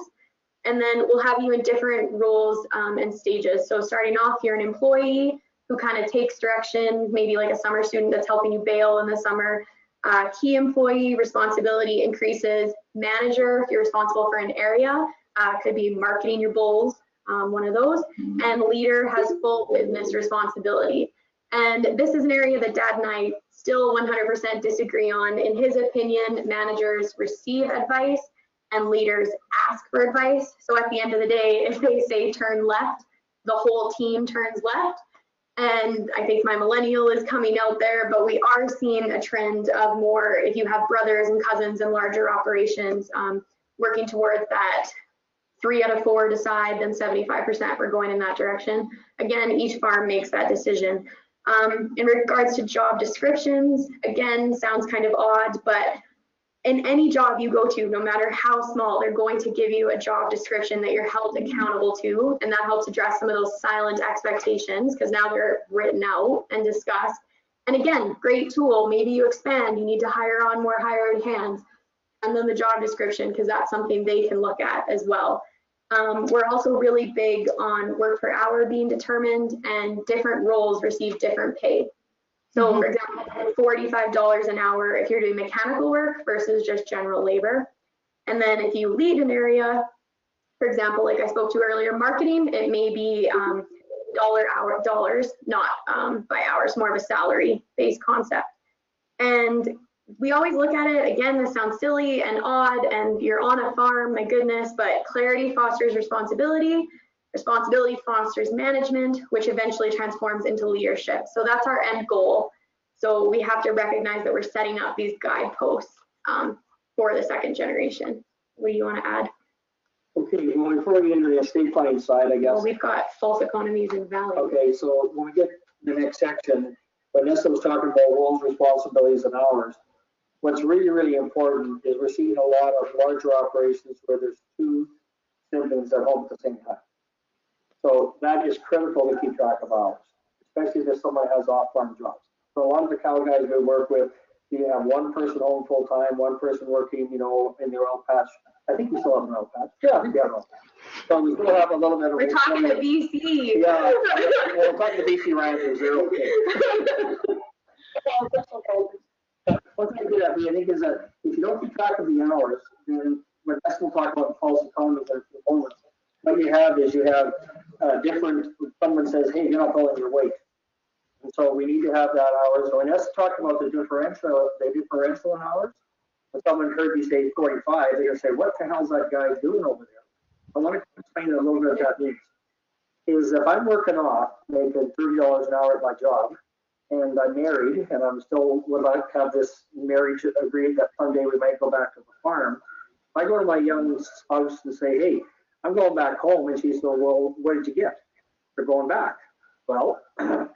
And then we'll have you in different roles and stages. So starting off, you're an employee who kind of takes direction, maybe like a summer student that's helping you bale in the summer. Key employee responsibility increases. Manager, if you're responsible for an area, could be marketing your bulls, one of those. And leader has full business responsibility. And this is an area that Dad and I still 100% disagree on. In his opinion, managers receive advice and leaders ask for advice. So at the end of the day, if they say turn left, the whole team turns left. And I think my millennial is coming out there, but we are seeing a trend of more, if you have brothers and cousins in larger operations, working towards that 3 out of 4 decide, then 75% we're going in that direction. Again, each farm makes that decision. In regards to job descriptions, again, sounds kind of odd, but in any job you go to, no matter how small, they're going to give you a job description that you're held accountable to, and that helps address some of those silent expectations, because now they're written out and discussed. And again, great tool. Maybe you expand, you need to hire on more hired hands, and then the job description, because that's something they can look at as well. We're also really big on work per hour being determined, and different roles receive different pay. So for example, $45 an hour if you're doing mechanical work versus just general labor. And then if you lead an area, for example, like I spoke to earlier, marketing, it may be dollars, not by hours, more of a salary-based concept. And we always look at it, again, this sounds silly and odd, and you're on a farm, my goodness, but clarity fosters responsibility. Responsibility fosters management, which eventually transforms into leadership. So that's our end goal. So we have to recognize that we're setting up these guideposts for the second generation. What do you want to add?
Okay, well, before we get into the estate planning side, I guess.
Well, we've got false economies and values.
Okay, so when we get to the next section, Vanessa was talking about roles, responsibilities, and hours. What's really, really important is we're seeing a lot of larger operations where there's 2 siblings at home at the same time. So that is critical to keep track of hours, especially if someone has off-farm jobs. So a lot of the cow guys we work with, you have one person home full-time, one person working, in their oil patch I think we still have an oil patch. Yeah, I think we have an oil patch. So we still have a little bit of.
We're talking to BC.
Yeah, well, we're talking to BC ranchers, they're okay. One thing I did have, I think, is that if you don't keep track of the hours, then when we'll talk about false economies in a few moments, what you have is different, someone says, hey, you're not pulling your weight. And so we need to have that hours. So when us talking about the differential in hours, when someone heard you say 45, they're gonna say, what the hell is that guy doing over there? I want to explain a little bit what that means. Is if I'm working off, making $30 an hour at my job, and I'm married, and I'm still would like to have this marriage agreement that someday we might go back to the farm. If I go to my young spouse and say, hey, I'm going back home, and she says, well, what did you get for going back? Well, $10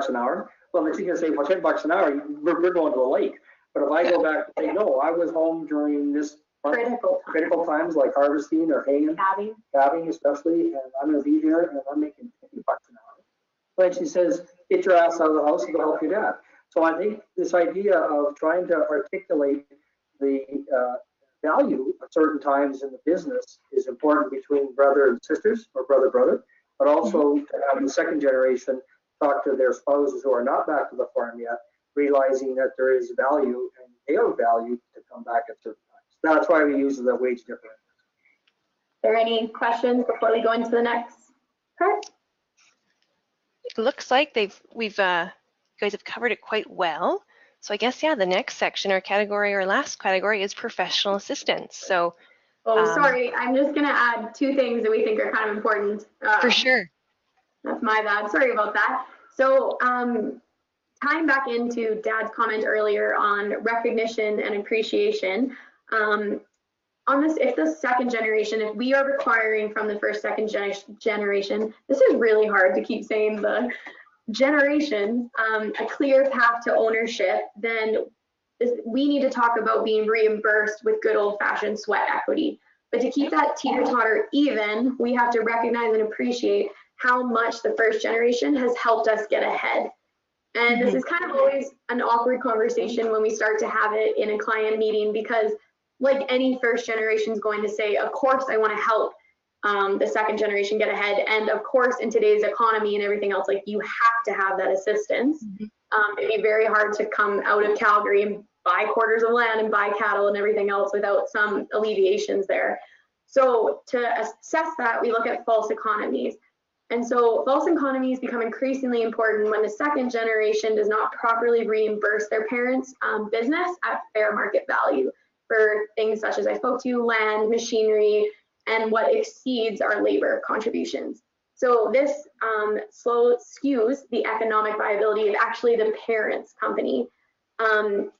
an hour. Well, then she's gonna say, well, $10 an hour, we're going to the lake. But if I go back and say, no, I was home during this critical times like harvesting or haying, calving especially, and I'm going to be here and I'm making $50 an hour. But she says, get your ass out of the house and go help your dad. So I think this idea of trying to articulate the value at certain times in the business is important between brother and sisters or brother, but also to have the second generation talk to their spouses who are not back to the farm yet, realizing that there is value and they are valued to come back at certain times. That's why we use the wage differential.
Are there any questions before we go into the next part?
It looks like you guys have covered it quite well. So I guess, yeah, the next section or category or last category is professional assistance. So,
sorry, I'm just going to add two things that we think are kind of important.
For sure.
That's my bad. Sorry about that. So tying back into Dad's comment earlier on recognition and appreciation, on this, if the second generation, if we are requiring from the second generation, this is really hard to keep saying the generation, a clear path to ownership, then we need to talk about being reimbursed with good old-fashioned sweat equity. But to keep that teeter-totter even, we have to recognize and appreciate how much the first generation has helped us get ahead. And this is kind of always an awkward conversation when we start to have it in a client meeting, because like any first generation is going to say, of course, I want to help the second generation get ahead. And of course, in today's economy and everything else, like you have to have that assistance. It'd be very hard to come out of Calgary and buy quarters of land and buy cattle and everything else without some alleviations there. So to assess that, we look at false economies. And so false economies become increasingly important when the second generation does not properly reimburse their parents' business at fair market value for things such as I spoke to, land, machinery, and what exceeds our labor contributions. So this skews the economic viability of actually the parent's company,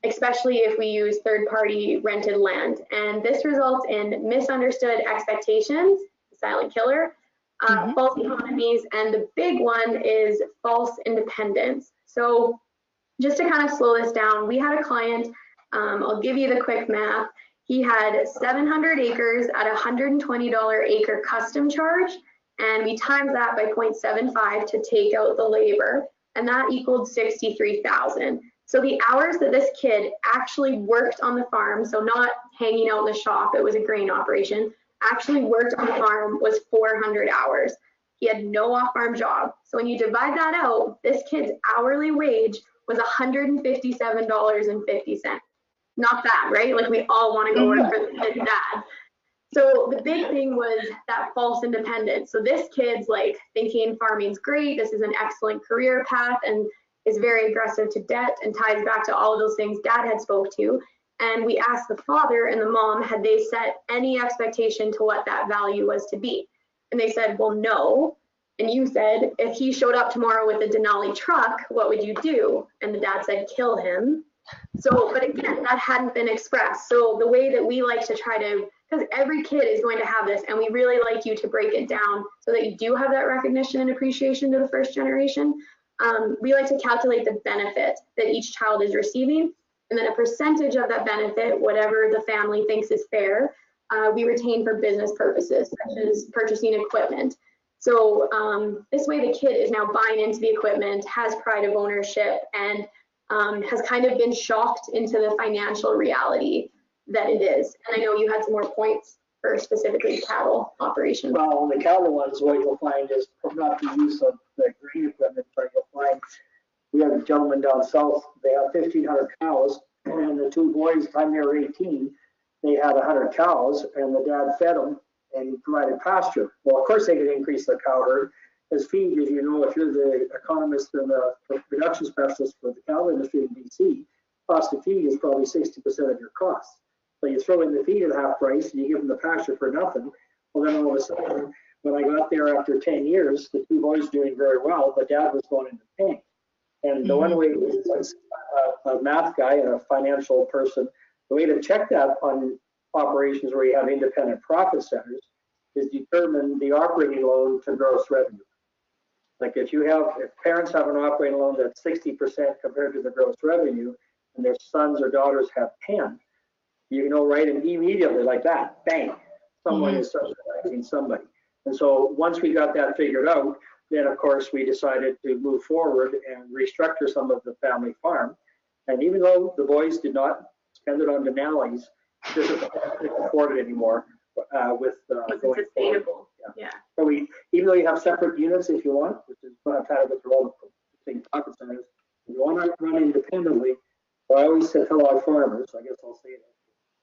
especially if we use third-party rented land. And this results in misunderstood expectations, the silent killer, false economies, and the big one is false independence. So just to kind of slow this down, we had a client, I'll give you the quick math. He had 700 acres at $120 acre custom charge, and we times that by 0.75 to take out the labor, and that equaled 63,000. So the hours that this kid actually worked on the farm, so not hanging out in the shop, it was a grain operation, actually worked on the farm was 400 hours. He had no off-farm job. So when you divide that out, this kid's hourly wage was $157.50. Not bad, right? Like we all want to go work for the kid's dad. So the big thing was that false independence. So this kid's like thinking farming's great, this is an excellent career path, and is very aggressive to debt and ties back to all of those things Dad had spoke to. And we asked the father and the mom, had they set any expectation to what that value was to be? And they said, well, no. And you said, if he showed up tomorrow with a Denali truck, what would you do? And the dad said, kill him. So, but again, that hadn't been expressed. So the way that we like to try to, because every kid is going to have this, and we really like you to break it down so that you do have that recognition and appreciation to the first generation. We like to calculate the benefit that each child is receiving, and then a percentage of that benefit, whatever the family thinks is fair, we retain for business purposes, such as purchasing equipment. So this way the kid is now buying into the equipment, has pride of ownership, and has kind of been shocked into the financial reality that it is. And I know you had some more points for specifically cattle operations.
Well, on the cattle ones, what you'll find is not the use of the grain equipment, but you'll find we have a gentleman down south, they have 1,500 cows, and the two boys, time they were 18, they had 100 cows, and the dad fed them and provided pasture. Well, of course they could increase their cow herd. As feed, as you know, if you're the economist and the production specialist for the cattle industry in BC, cost of feed is probably 60% of your costs. So you throw in the feed at half price and you give them the pasture for nothing. Well, then all of a sudden, when I got there after 10 years, the two boys doing very well, but dad was going into the tank. And the one way, as a math guy and a financial person, the way to check that on operations where you have independent profit centers is determine the operating loan to gross revenue. Like if parents have an operating loan that's 60% compared to the gross revenue, and their sons or daughters have 10, you know right immediately like that, bang, someone is subsidizing somebody. And so once we got that figured out, then of course we decided to move forward and restructure some of the family farm. And even though the boys did not spend it on Denali's, this isn't afford it anymore with going
sustainable.
Forward.
Yeah.
So even though you have separate units if you want, which is what I've had with the role of profit centers, if you want to run independently, well, I always tell our farmers, I guess I'll say it,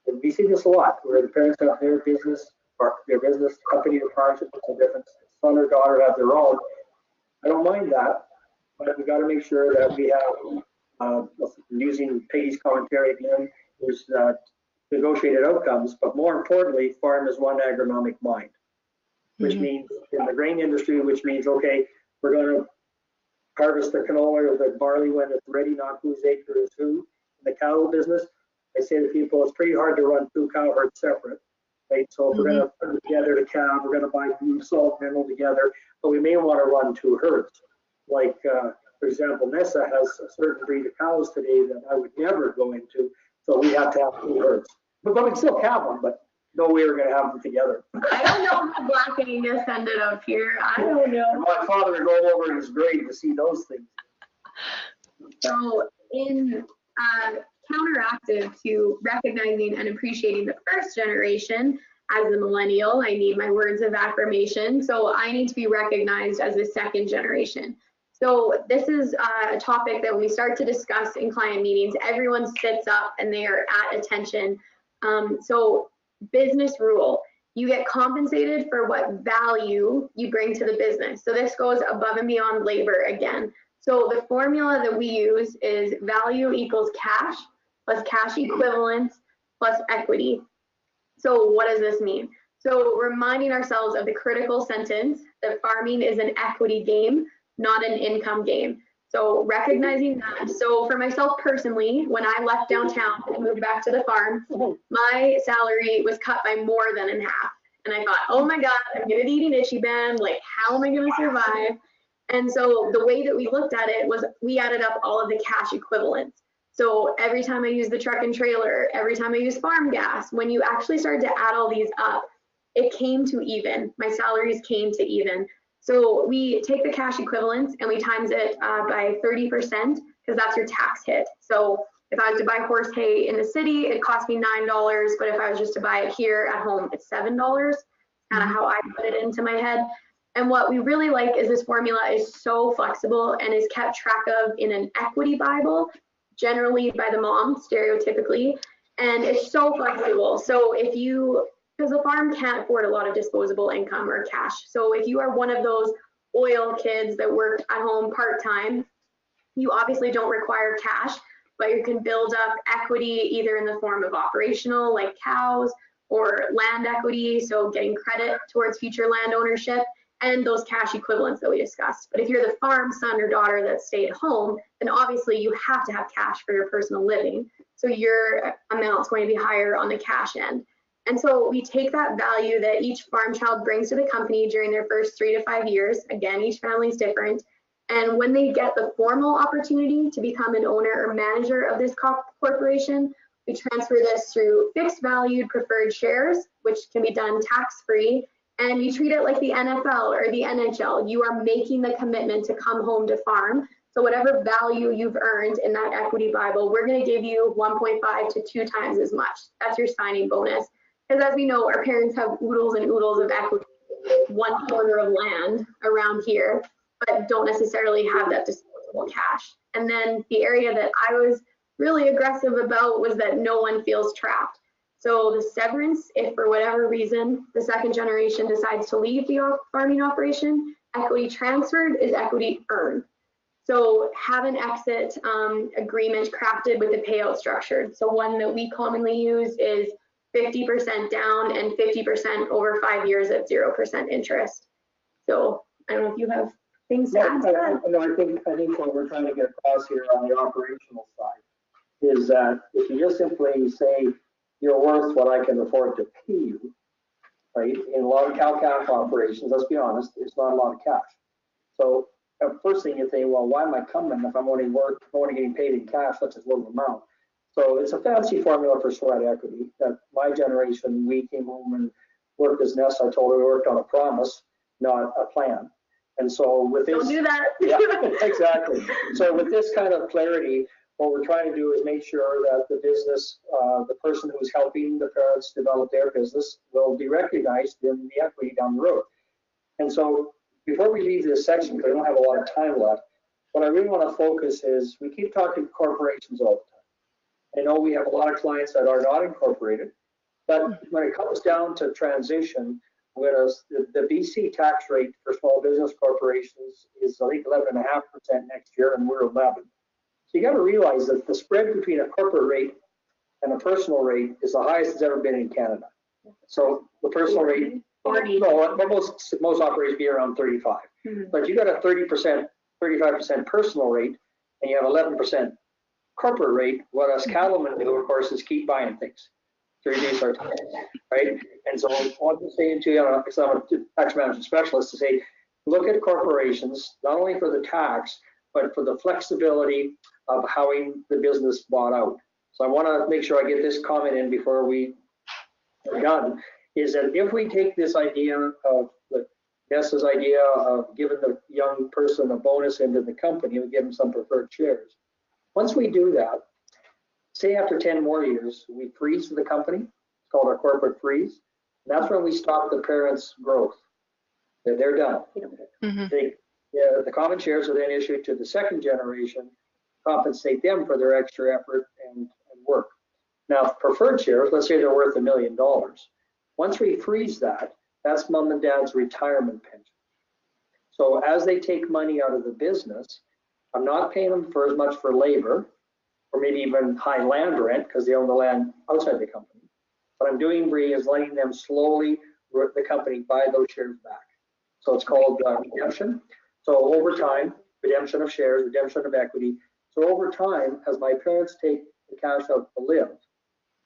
and we see this a lot, where the parents have their business or their business company or partnership with a different son or daughter have their own. I don't mind that, but we got to make sure that we have, using Peggy's commentary again, there's negotiated outcomes, but more importantly, farm is one agronomic mind, which means in the grain industry, which means, okay, we're going to harvest the canola or the barley when it's ready, not whose acre is who. In the cattle business, I say to people, it's pretty hard to run two cow herds separate, right? So if we're going to put together the calf, we're going to buy salt mineral together, but we may want to run two herds. Like, for example, Nessa has a certain breed of cows today that I would never go into, so we have to have two herds. But we can still have them, but no way we're going to have them together.
I don't know how blackening this ended up here. I don't know.
My father would go over in his grave to see those things.
So in counteractive to recognizing and appreciating the first generation, as a millennial, I need my words of affirmation. So I need to be recognized as the second generation. So this is a topic that when we start to discuss in client meetings, everyone sits up and they are at attention. So business rule, you get compensated for what value you bring to the business. So this goes above and beyond labor again. So the formula that we use is value equals cash plus cash equivalents plus equity. So what does this mean? So reminding ourselves of the critical sentence that farming is an equity game, not an income game. So recognizing that. So for myself personally, when I left downtown and moved back to the farm, my salary was cut by more than in half. And I thought, oh my God, I'm gonna be eating itchy band. Like, how am I gonna survive? And so the way that we looked at it was we added up all of the cash equivalents. So every time I used the truck and trailer, every time I used farm gas, when you actually started to add all these up, it came to even. My salaries came to even. So we take the cash equivalents and we times it by 30% because that's your tax hit. So if I was to buy horse hay in the city, it cost me $9, but if I was just to buy it here at home, it's $7. Kind of how I put it into my head. And what we really like is this formula is so flexible and is kept track of in an equity Bible, generally by the mom, stereotypically, and it's so flexible. So if you, because the farm can't afford a lot of disposable income or cash. So if you are one of those oil kids that work at home part-time, you obviously don't require cash, but you can build up equity either in the form of operational like cows or land equity, so getting credit towards future land ownership, and those cash equivalents that we discussed. But if you're the farm son or daughter that stay at home, then obviously you have to have cash for your personal living. So your amount's going to be higher on the cash end. And so we take that value that each farm child brings to the company during their first 3 to 5 years. Again, each family is different. And when they get the formal opportunity to become an owner or manager of this corporation, we transfer this through fixed valued preferred shares, which can be done tax-free. And you treat it like the NFL or the NHL. You are making the commitment to come home to farm. So whatever value you've earned in that equity Bible, we're going to give you 1.5 to 2 times as much. That's your signing bonus. Because as we know, our parents have oodles and oodles of equity, one corner of land around here, but don't necessarily have that disposable cash. And then the area that I was really aggressive about was that no one feels trapped. So the severance, if for whatever reason the second generation decides to leave the farming operation, equity transferred is equity earned. So have an exit agreement crafted with the payout structure. So one that we commonly use is 50% down and 50% over 5 years at 0% interest. So I don't know if you have things to add to that.
No, I think what we're trying to get across here on the operational side is that if you just simply say you're worth what I can afford to pay you, right? In a lot of cow-calf operations, let's be honest, it's not a lot of cash. So first thing you think, well, why am I coming if I'm only getting paid in cash, such as little amount? So it's a fancy formula for sweat equity that my generation, we came home and worked as Ness. I told her we worked on a promise, not a plan. And so with this,
don't do that.
Yeah, exactly. So with this kind of clarity, what we're trying to do is make sure that the business, the person who's helping the parents develop their business will be recognized in the equity down the road. And so before we leave this section, because I don't have a lot of time left, what I really want to focus is we keep talking corporations all the time. I know we have a lot of clients that are not incorporated, but when it comes down to transition, the BC tax rate for small business corporations is I think 11.5% next year, and we're 11. So you got to realize that the spread between a corporate rate and a personal rate is the highest it's ever been in Canada. So the personal rate,
40.
no, most operators be around 35. Mm-hmm. But you got a 30%, 35% personal rate, and you have 11% corporate rate. What us cattlemen do, of course, is keep buying things to reduce our tax, right? And so what I'm saying to you, because I'm a tax management specialist, to say, look at corporations, not only for the tax, but for the flexibility of having the business bought out. So I want to make sure I get this comment in before we are done, is that if we take this idea of Nessa's idea of giving the young person a bonus into the company and give them some preferred shares, once we do that, say after 10 more years, we freeze the company. It's called our corporate freeze. And that's when we stop the parents' growth. They're done. Mm-hmm. The common shares are then issued to the second generation, compensate them for their extra effort and work. Now, preferred shares, let's say they're worth $1 million. Once we freeze that, that's mom and dad's retirement pension. So as they take money out of the business, I'm not paying them for as much for labor, or maybe even high land rent because they own the land outside the company. What I'm doing, Bree, is letting them slowly, the company, buy those shares back. So it's called redemption. So over time, redemption of shares, redemption of equity. So over time, as my parents take the cash out to live,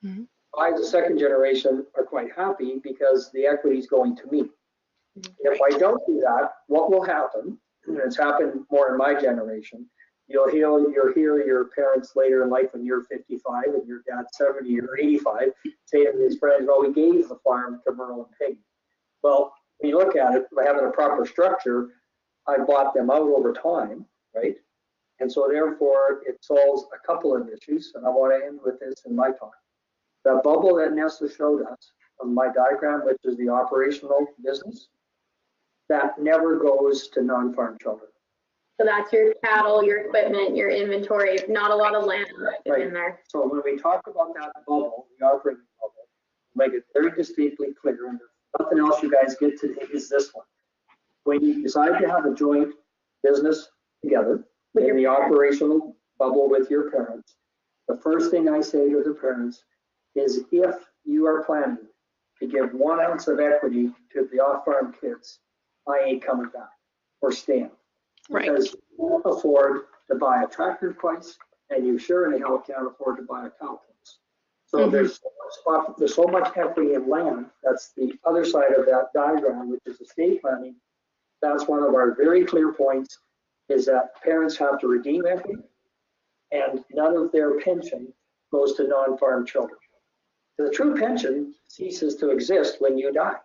mm-hmm. I, the second generation, are quite happy because the equity is going to me. Mm-hmm. If I don't do that, what will happen, and it's happened more in my generation, you'll hear your parents later in life when you're 55 and your dad's 70 or 85 say to his friends, well, we gave the farm to Merle and Peggy. Well, when you look at it, by having a proper structure, I bought them out over time, right? And so therefore, it solves a couple of issues, and I want to end with this in my talk. That bubble that Nessa showed us on my diagram, which is the operational business, that never goes to non-farm children.
So that's your cattle, your equipment, your inventory, not a lot of land
right
in there.
So when we talk about that bubble, the operating bubble, make it very distinctly clear, and nothing else you guys get today is this one. When you decide to have a joint business together in the operational bubble with your parents, the first thing I say to the parents is if you are planning to give 1 ounce of equity to the off-farm kids, I ain't coming back or staying.
Right.
Because you can't afford to buy a tractor twice, and you sure in the hell can't afford to buy a cow twice. So mm-hmm. there's so much equity in land. That's the other side of that diagram, which is estate planning. That's one of our very clear points, is that parents have to redeem equity, and none of their pension goes to non-farm children. The true pension ceases to exist when you die.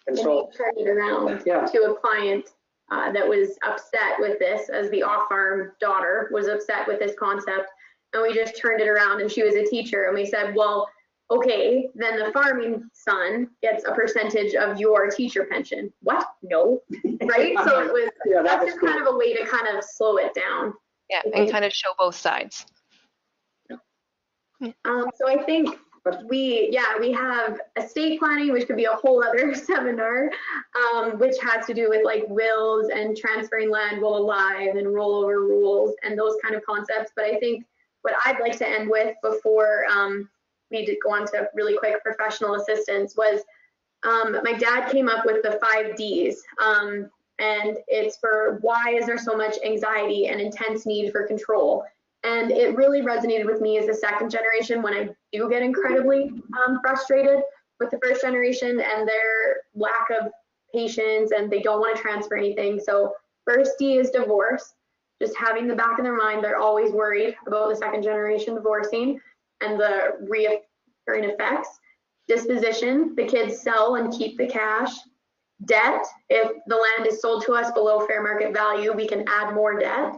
And so
turn it around to a client that was upset with this, as the off-farm daughter was upset with this concept. And we just turned it around, and she was a teacher, and we said, well, okay, then the farming son gets a percentage of your teacher pension. What? No, right? So it was, that's just kind of a way to kind of slow it down.
Yeah, and kind of show both sides.
So I think we have estate planning, which could be a whole other seminar, which has to do with like wills and transferring land while alive and rollover rules and those kind of concepts. But I think what I'd like to end with before we did go on to really quick professional assistance was my dad came up with the 5 Ds, and it's for why is there so much anxiety and intense need for control. And it really resonated with me as a second generation when I do get incredibly frustrated with the first generation and their lack of patience, and they don't want to transfer anything. So first D is divorce, just having the back of their mind, they're always worried about the second generation divorcing and the reoccurring effects. Disposition, the kids sell and keep the cash. Debt, if the land is sold to us below fair market value, we can add more debt.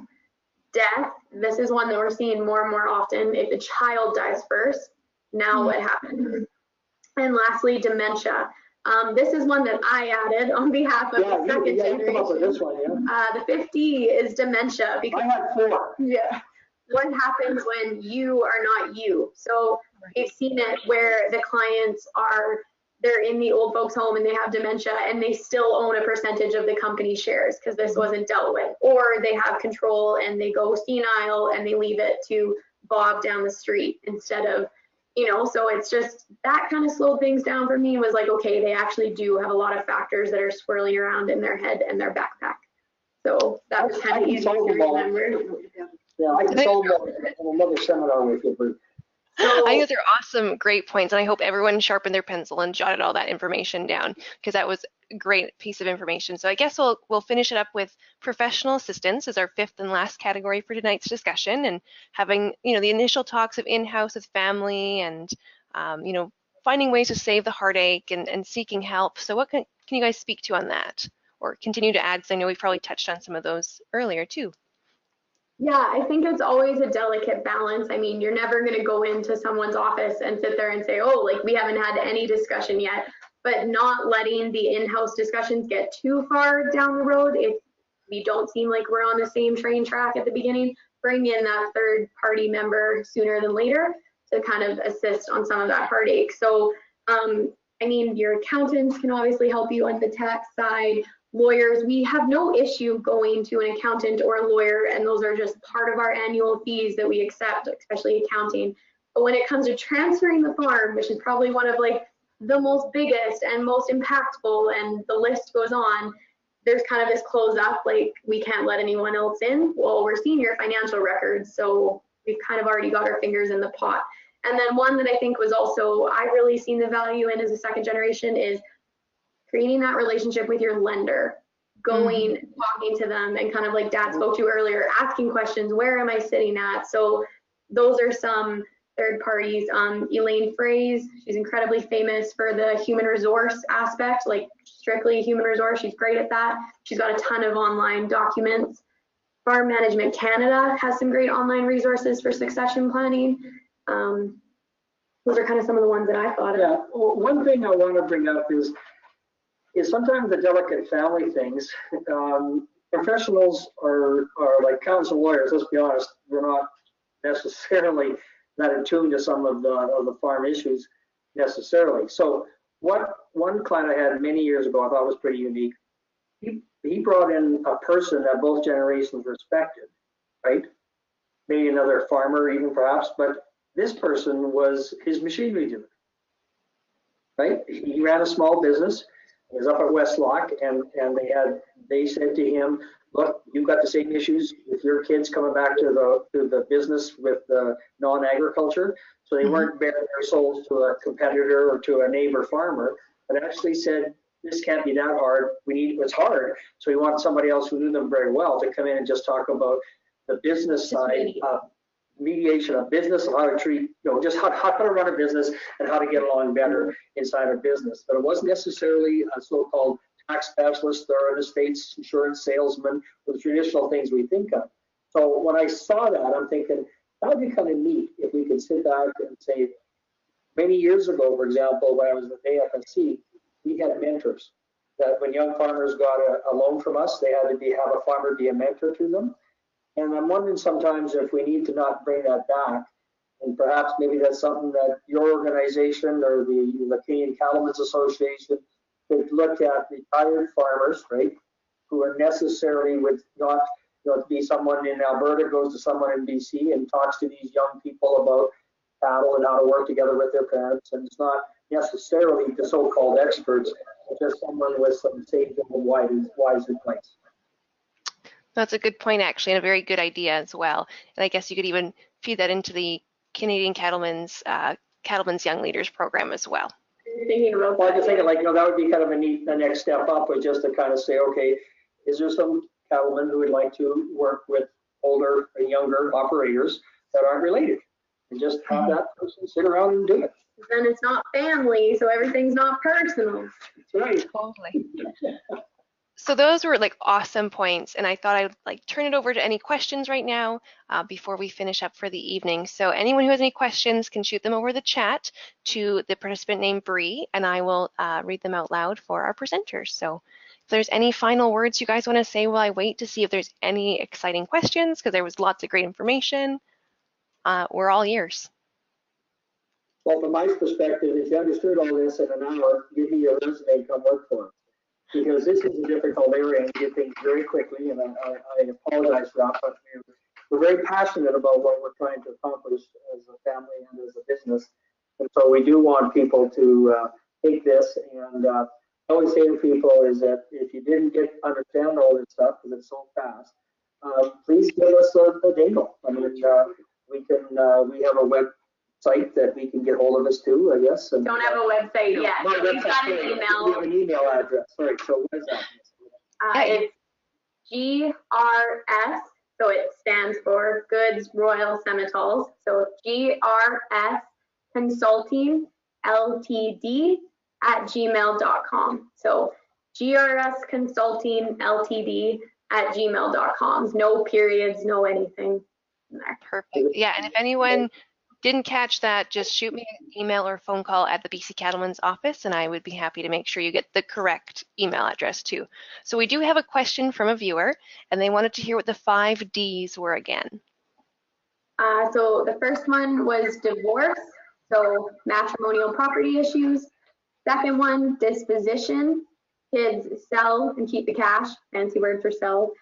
Death, this is one that we're seeing more and more often. If a child dies first, now what happens? And lastly, dementia. This is one that I added on behalf of the second generation. Come up with this one, the 50 is dementia. Because,
I had 4.
Yeah. What happens when you are not you? So we've seen it where the clients they're in the old folks home and they have dementia and they still own a percentage of the company shares because this wasn't dealt with, or they have control and they go senile and they leave it to Bob down the street instead of, so it's just that kind of slowed things down for me. Was like, okay, they actually do have a lot of factors that are swirling around in their head and their backpack. So that was kind of easy to remember.
Yeah, I can solve another seminar with you.
I think those are awesome, great points, and I hope everyone sharpened their pencil and jotted all that information down because that was a great piece of information. So I guess we'll finish it up with professional assistance as our 5th and last category for tonight's discussion, and having the initial talks of in-house with family and finding ways to save the heartache and seeking help. So what can you guys speak to on that, or continue to add? Because I know we've probably touched on some of those earlier too.
Yeah, I think it's always a delicate balance. I mean, you're never going to go into someone's office and sit there and say, oh, like we haven't had any discussion yet, but not letting the in-house discussions get too far down the road. If we don't seem like we're on the same train track at the beginning, bring in that third party member sooner than later to kind of assist on some of that heartache. So, I mean, your accountants can obviously help you on the tax side. Lawyers, we have no issue going to an accountant or a lawyer, and those are just part of our annual fees that we accept, especially accounting. But when it comes to transferring the farm, which is probably one of like the most biggest and most impactful, and the list goes on, there's kind of this close up, like we can't let anyone else in. Well, we're seeing your financial records, so we've kind of already got our fingers in the pot. And then one that I think was also, I really seen the value in as a second generation is creating that relationship with your lender, going, talking to them, and kind of like Dad spoke to earlier, asking questions, where am I sitting at? So those are some third parties. Elaine Fraze, she's incredibly famous for the human resource aspect, like strictly human resource. She's great at that. She's got a ton of online documents. Farm Management Canada has some great online resources for succession planning. Those are kind of some of the ones that I thought of.
Yeah, well, one thing I want to bring up is sometimes the delicate family things. Professionals are like accountants and lawyers. Let's be honest, we're not necessarily that attuned to some of the farm issues necessarily. So what one client I had many years ago I thought was pretty unique. He brought in a person that both generations respected, right? Maybe another farmer even perhaps, but this person was his machinery dealer, right? He ran a small business. He was up at Westlock, and they said to him, look, you've got the same issues with your kids coming back to the business with the non-agriculture. So they weren't bearing their souls to a competitor or to a neighbor farmer, but actually said, this can't be that hard. It's hard. So we want somebody else who knew them very well to come in and just talk about the business side, mediation of business, of how to treat, just how to run a business and how to get along better inside a business. But it wasn't necessarily a so-called tax specialist, they're an estates insurance salesman, the traditional things we think of. So when I saw that, I'm thinking that would be kind of neat if we could sit back and say, many years ago, for example, when I was with AFSC, we had mentors. That when young farmers got a loan from us, they had to have a farmer be a mentor to them. And I'm wondering sometimes if we need to not bring that back. And perhaps maybe that's something that your organization or the Canadian Cattlemen's Association could look at retired farmers, right, who are necessarily with not, to be someone in Alberta goes to someone in BC and talks to these young people about cattle and how to work together with their parents. And it's not necessarily the so-called experts, but just someone with some sage and wise advice.
That's a good point, actually, and a very good idea as well. And I guess you could even feed that into the Canadian Cattlemen's Young Leaders program as well.
Well, I just thinking, like, that would be kind of the next step up, was just to kind of say, okay, is there some cattlemen who would like to work with older and younger operators that aren't related, and just have that person sit around and do it.
Then it's not family, so everything's not personal.
That's right.
Totally. So those were like awesome points, and I thought I'd like turn it over to any questions right now before we finish up for the evening. So anyone who has any questions can shoot them over the chat to the participant named Bree, and I will read them out loud for our presenters. So if there's any final words you guys want to say while I wait to see if there's any exciting questions, because there was lots of great information, we're all ears.
Well, from my perspective, if you understood all this in an hour, give me your resume and come work for us. Because this is a difficult area and get things very quickly, and I apologize for that, but we're very passionate about what we're trying to accomplish as a family and as a business. And so we do want people to take this, and I always say to people is that if you didn't understand all this stuff, because it's so fast, please give us a dingle. I mean, we have a website that we can get hold of us too, I guess. And,
don't have a website yet.
No,
We've got an email.
We have an email address. Sorry, so what is that?
It's GRS, so it stands for Goods Royal Semitals. So GRS Consulting Ltd @gmail.com. So GRS Consulting Ltd @gmail.com. No periods, no anything in there.
Perfect. Yeah, and if anyone didn't catch that, just shoot me an email or phone call at the BC Cattlemen's office, and I would be happy to make sure you get the correct email address too. So we do have a question from a viewer, and they wanted to hear what the 5 Ds were again.
So the first one was divorce, so matrimonial property issues. Second one, disposition, kids sell and keep the cash, fancy word for sell.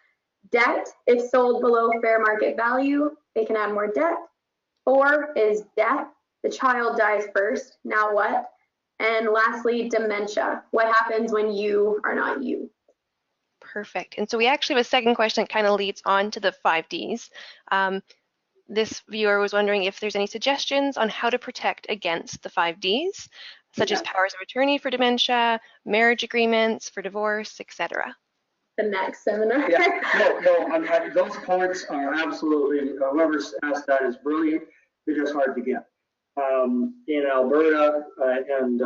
Debt, if sold below fair market value, they can add more debt. 4 is death, the child dies first, now what? And lastly, dementia, what happens when you are not you?
Perfect. And so we actually have a second question that kind of leads on to the 5 Ds. This viewer was wondering if there's any suggestions on how to protect against the 5 Ds, such as powers of attorney for dementia, marriage agreements for divorce, etc.
The next seminar.
Those points are absolutely, whoever's asked that is brilliant. They're just hard to get. In Alberta and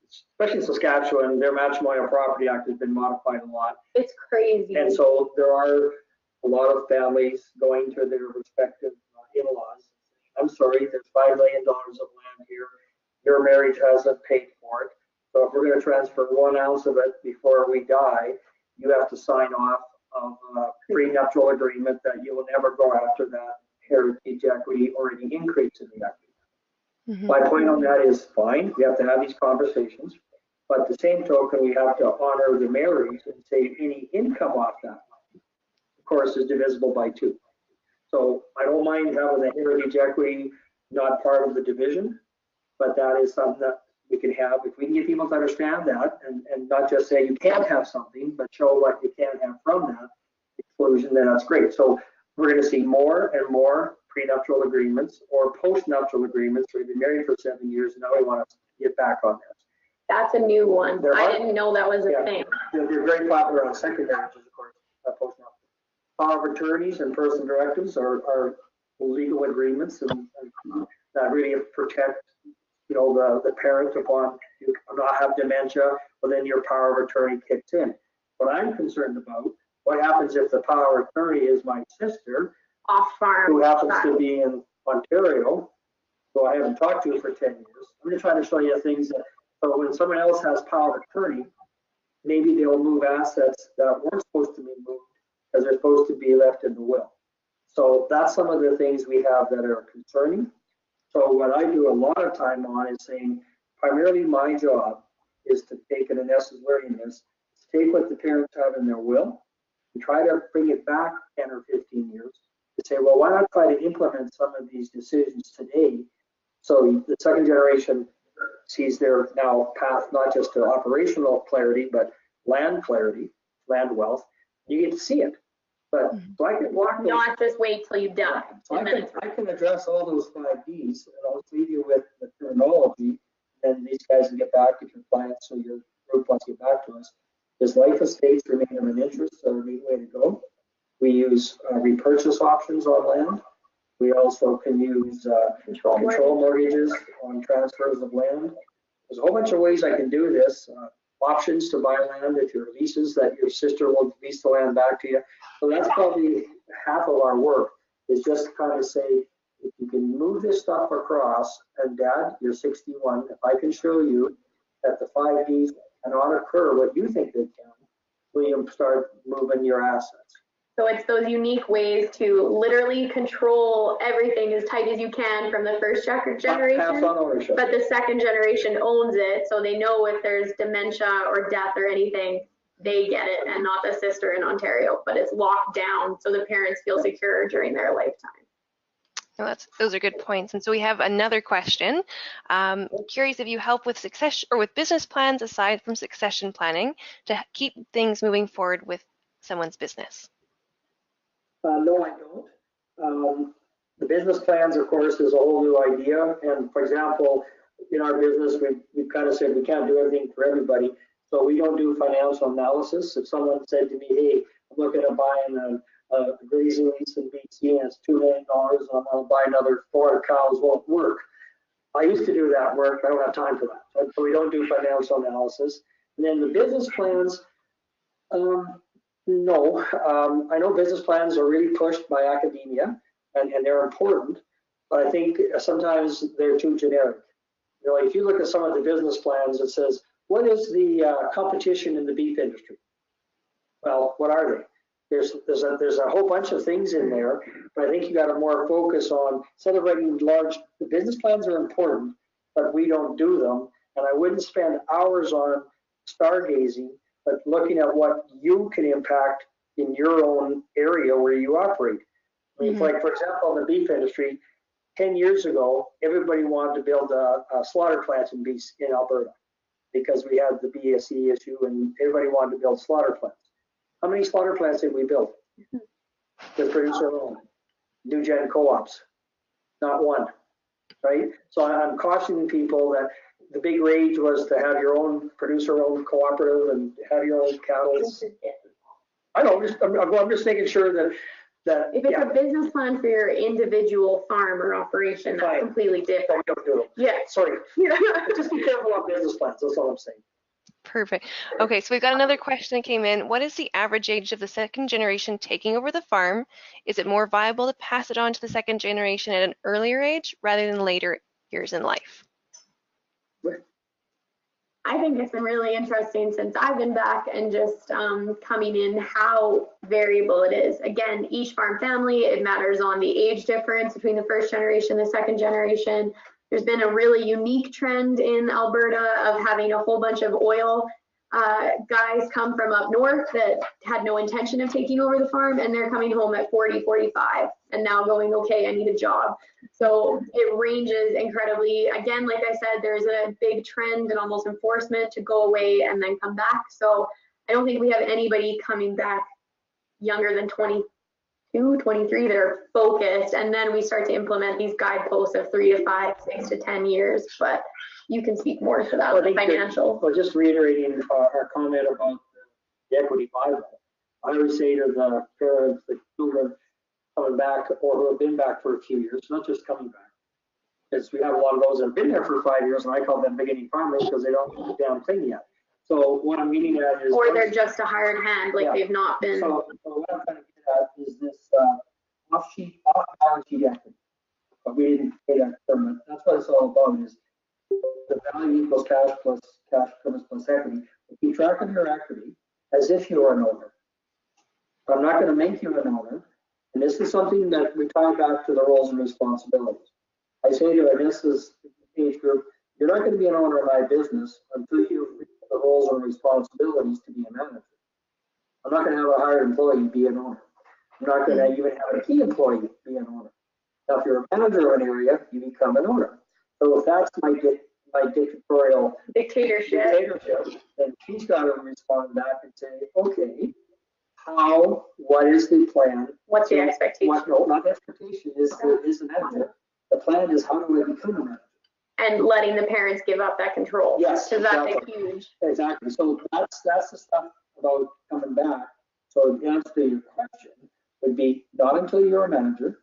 especially in Saskatchewan, their matrimonial property act has been modified a lot.
It's crazy.
And so there are a lot of families going to their respective in-laws. I'm sorry, there's $5 million of land here. Your marriage hasn't paid for it. So if we're going to transfer 1 ounce of it before we die, you have to sign off of a prenuptial agreement that you will never go after that heritage equity or any increase in the equity. My point on that is fine. We have to have these conversations, but at the same token, we have to honor the marriage and say any income off that, of course, is divisible by 2. So I don't mind having the heritage equity not part of the division, but that is something that we can have. If we can get people to understand that and not just say you can't have something, but show what you can have from that exclusion, then that's great. So we're going to see more and more prenuptial agreements or postnuptial agreements. We've been married for 7 years, and now we want to get back on that.
That's a new one. I didn't know that was a thing.
They're very popular on second marriages, of course, postnuptial. Power of attorneys and personal directives are legal agreements and that really protect the parent upon you not have dementia well, then your power of attorney kicks in. What I'm concerned about, what happens if the power of attorney is my sister,
Off farm.
who happens to be in Ontario, who I haven't talked to for 10 years. I'm just trying to show you things that, so when someone else has power of attorney, maybe they'll move assets that weren't supposed to be moved because they're supposed to be left in the will. So that's some of the things we have that are concerning. So what I do a lot of time on is saying, primarily my job is to take, and Inessa's learning this, to take what the parents have in their will and try to bring it back 10 or 15 years to say, well, why not try to implement some of these decisions today so the second generation sees their now path not just to operational clarity, but land clarity, land wealth. You get to see it. But so I can walk those,
Not just wait till you die.
so I can address all those 5 Ds, and I'll just leave you with the terminology, and these guys can get back to your clients, so your group wants to get back to us. Does life estates remain of an interest or a neat way to go? We use repurchase options on land. We also can use control mortgages on transfers of land. There's a whole bunch of ways I can do this. Options to buy land if your leases that your sister will lease the land back to you. So that's probably half of our work, is just to kind of say, if you can move this stuff across, and Dad, you're 61, if I can show you that the 5 Ds cannot occur what you think they can, will you start moving your assets?
So it's those unique ways to literally control everything as tight as you can from the first generation,
Pass on ownership.
but the second generation owns it, so they know if there's dementia or death or anything, they get it, and not the sister in Ontario, but it's locked down so the parents feel secure during their lifetime.
No, those are good points. And so we have another question. Curious if you help with succession or with business plans aside from succession planning to keep things moving forward with someone's business.
No, I don't. The business plans, of course, is a whole new idea. And for example, in our business, we've kind of said we can't do everything for everybody. So we don't do financial analysis. If someone said to me, hey, I'm looking at buying a grazing lease in BC and it's $2 million, and I'm going to buy another 400 cows, won't work. I used to do that work. I don't have time for that. So we don't do financial analysis. And then the business plans, no, I know business plans are really pushed by academia, and they're important, but I think sometimes they're too generic. You know, if you look at some of the business plans, it says, what is the competition in the beef industry? Well, what are they? There's a whole bunch of things in there, but I think you got to more focus on, instead of writing large, the business plans are important, but we don't do them, and I wouldn't spend hours on stargazing, but looking at what you can impact in your own area where you operate. I mean, like, for example, in the beef industry, 10 years ago, everybody wanted to build a slaughter plant in Alberta because we had the BSE issue and everybody wanted to build slaughter plants. How many slaughter plants did we build? To produce our own. New-gen co-ops, not one, right? So I'm cautioning people that the big rage was to have your own producer-owned cooperative and have your own cattle. I know, I'm just making sure that
if it's a business plan for your individual farm or operation, that's completely different.
We don't do it.
Yeah.
Sorry. Just be careful on business plans. That's all I'm saying.
Perfect. Okay, so we've got another question that came in. What is the average age of the second generation taking over the farm? Is it more viable to pass it on to the second generation at an earlier age rather than later years in life?
I think it's been really interesting since I've been back and just coming in how variable it is. Again, each farm family, it matters on the age difference between the first generation and the second generation. There's been a really unique trend in Alberta of having a whole bunch of oil guys come from up north that had no intention of taking over the farm, and they're coming home at 40, 45 and now going, okay, I need a job. So it ranges incredibly. Again, like I said, there's a big trend and almost enforcement to go away and then come back. So I don't think we have anybody coming back younger than 22, 23 that are focused, and then we start to implement these guideposts of 3 to 5, 6 to 10 years. But you can speak more to that with the financial.
Well, just reiterating our comment about the equity buyout, I always say to the parents, the children coming back or who have been back for a few years, not just coming back, because we have a lot of those that have been there for 5 years, and I call them beginning farmers because they don't do the damn thing yet. So what I'm meaning at is.
Or they're just a hired hand, like they've not been.
So what I'm trying to get at is this off-balance sheet equity. But we didn't pay that term. That's what it's all about, is the value equals cash equivalents plus equity. If you track of your equity as if you are an owner. I'm not going to make you an owner. And this is something that we tie back to the roles and responsibilities. I say to Anissa's age group, you're not going to be an owner of my business until you reach the roles and responsibilities to be a manager. I'm not going to have a hired employee be an owner. I'm not going to even have a key employee be an owner. Now, if you're a manager of an area, you become an owner. So if that's my dictatorship, then she's got to respond back and say, okay, what is the plan?
What's the expectation?
No, not the expectation, is the manager. The plan is, how do I become a manager?
And letting the parents give up that control.
Yes,
because
exactly.
that's a huge.
Exactly. So that's the stuff about coming back. So the answer to your question would be not until you're a manager,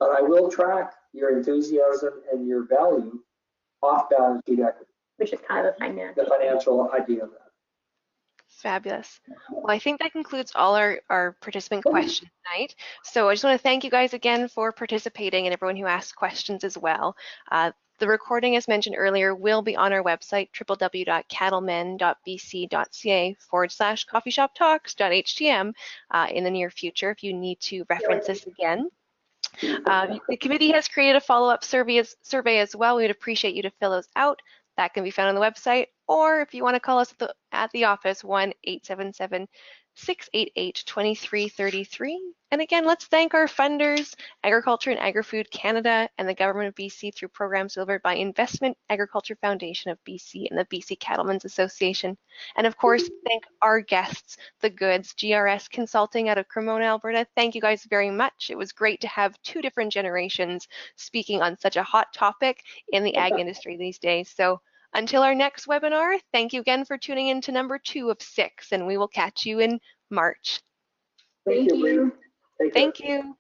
but I will track your enthusiasm and your value off balance sheet equity.
Which is kind of
the financial idea of that.
Fabulous. Well, I think that concludes all our participant questions tonight. So I just want to thank you guys again for participating and everyone who asked questions as well. The recording, as mentioned earlier, will be on our website, www.cattlemen.bc.ca/coffeeshoptalks.htm in the near future if you need to reference this again. The committee has created a follow-up survey as well. We would appreciate you to fill those out. That can be found on the website, or if you want to call us at the office, 1-877-688-2333. And again, let's thank our funders, Agriculture and Agri-Food Canada and the Government of BC through programs delivered by Investment Agriculture Foundation of BC and the BC Cattlemen's Association. And of course, thank our guests, The Goods, GRS Consulting out of Cremona, Alberta. Thank you guys very much. It was great to have two different generations speaking on such a hot topic in the ag industry these days. So until our next webinar, thank you again for tuning in to number 2 of 6, and we will catch you in March.
Thank you.
Thank you.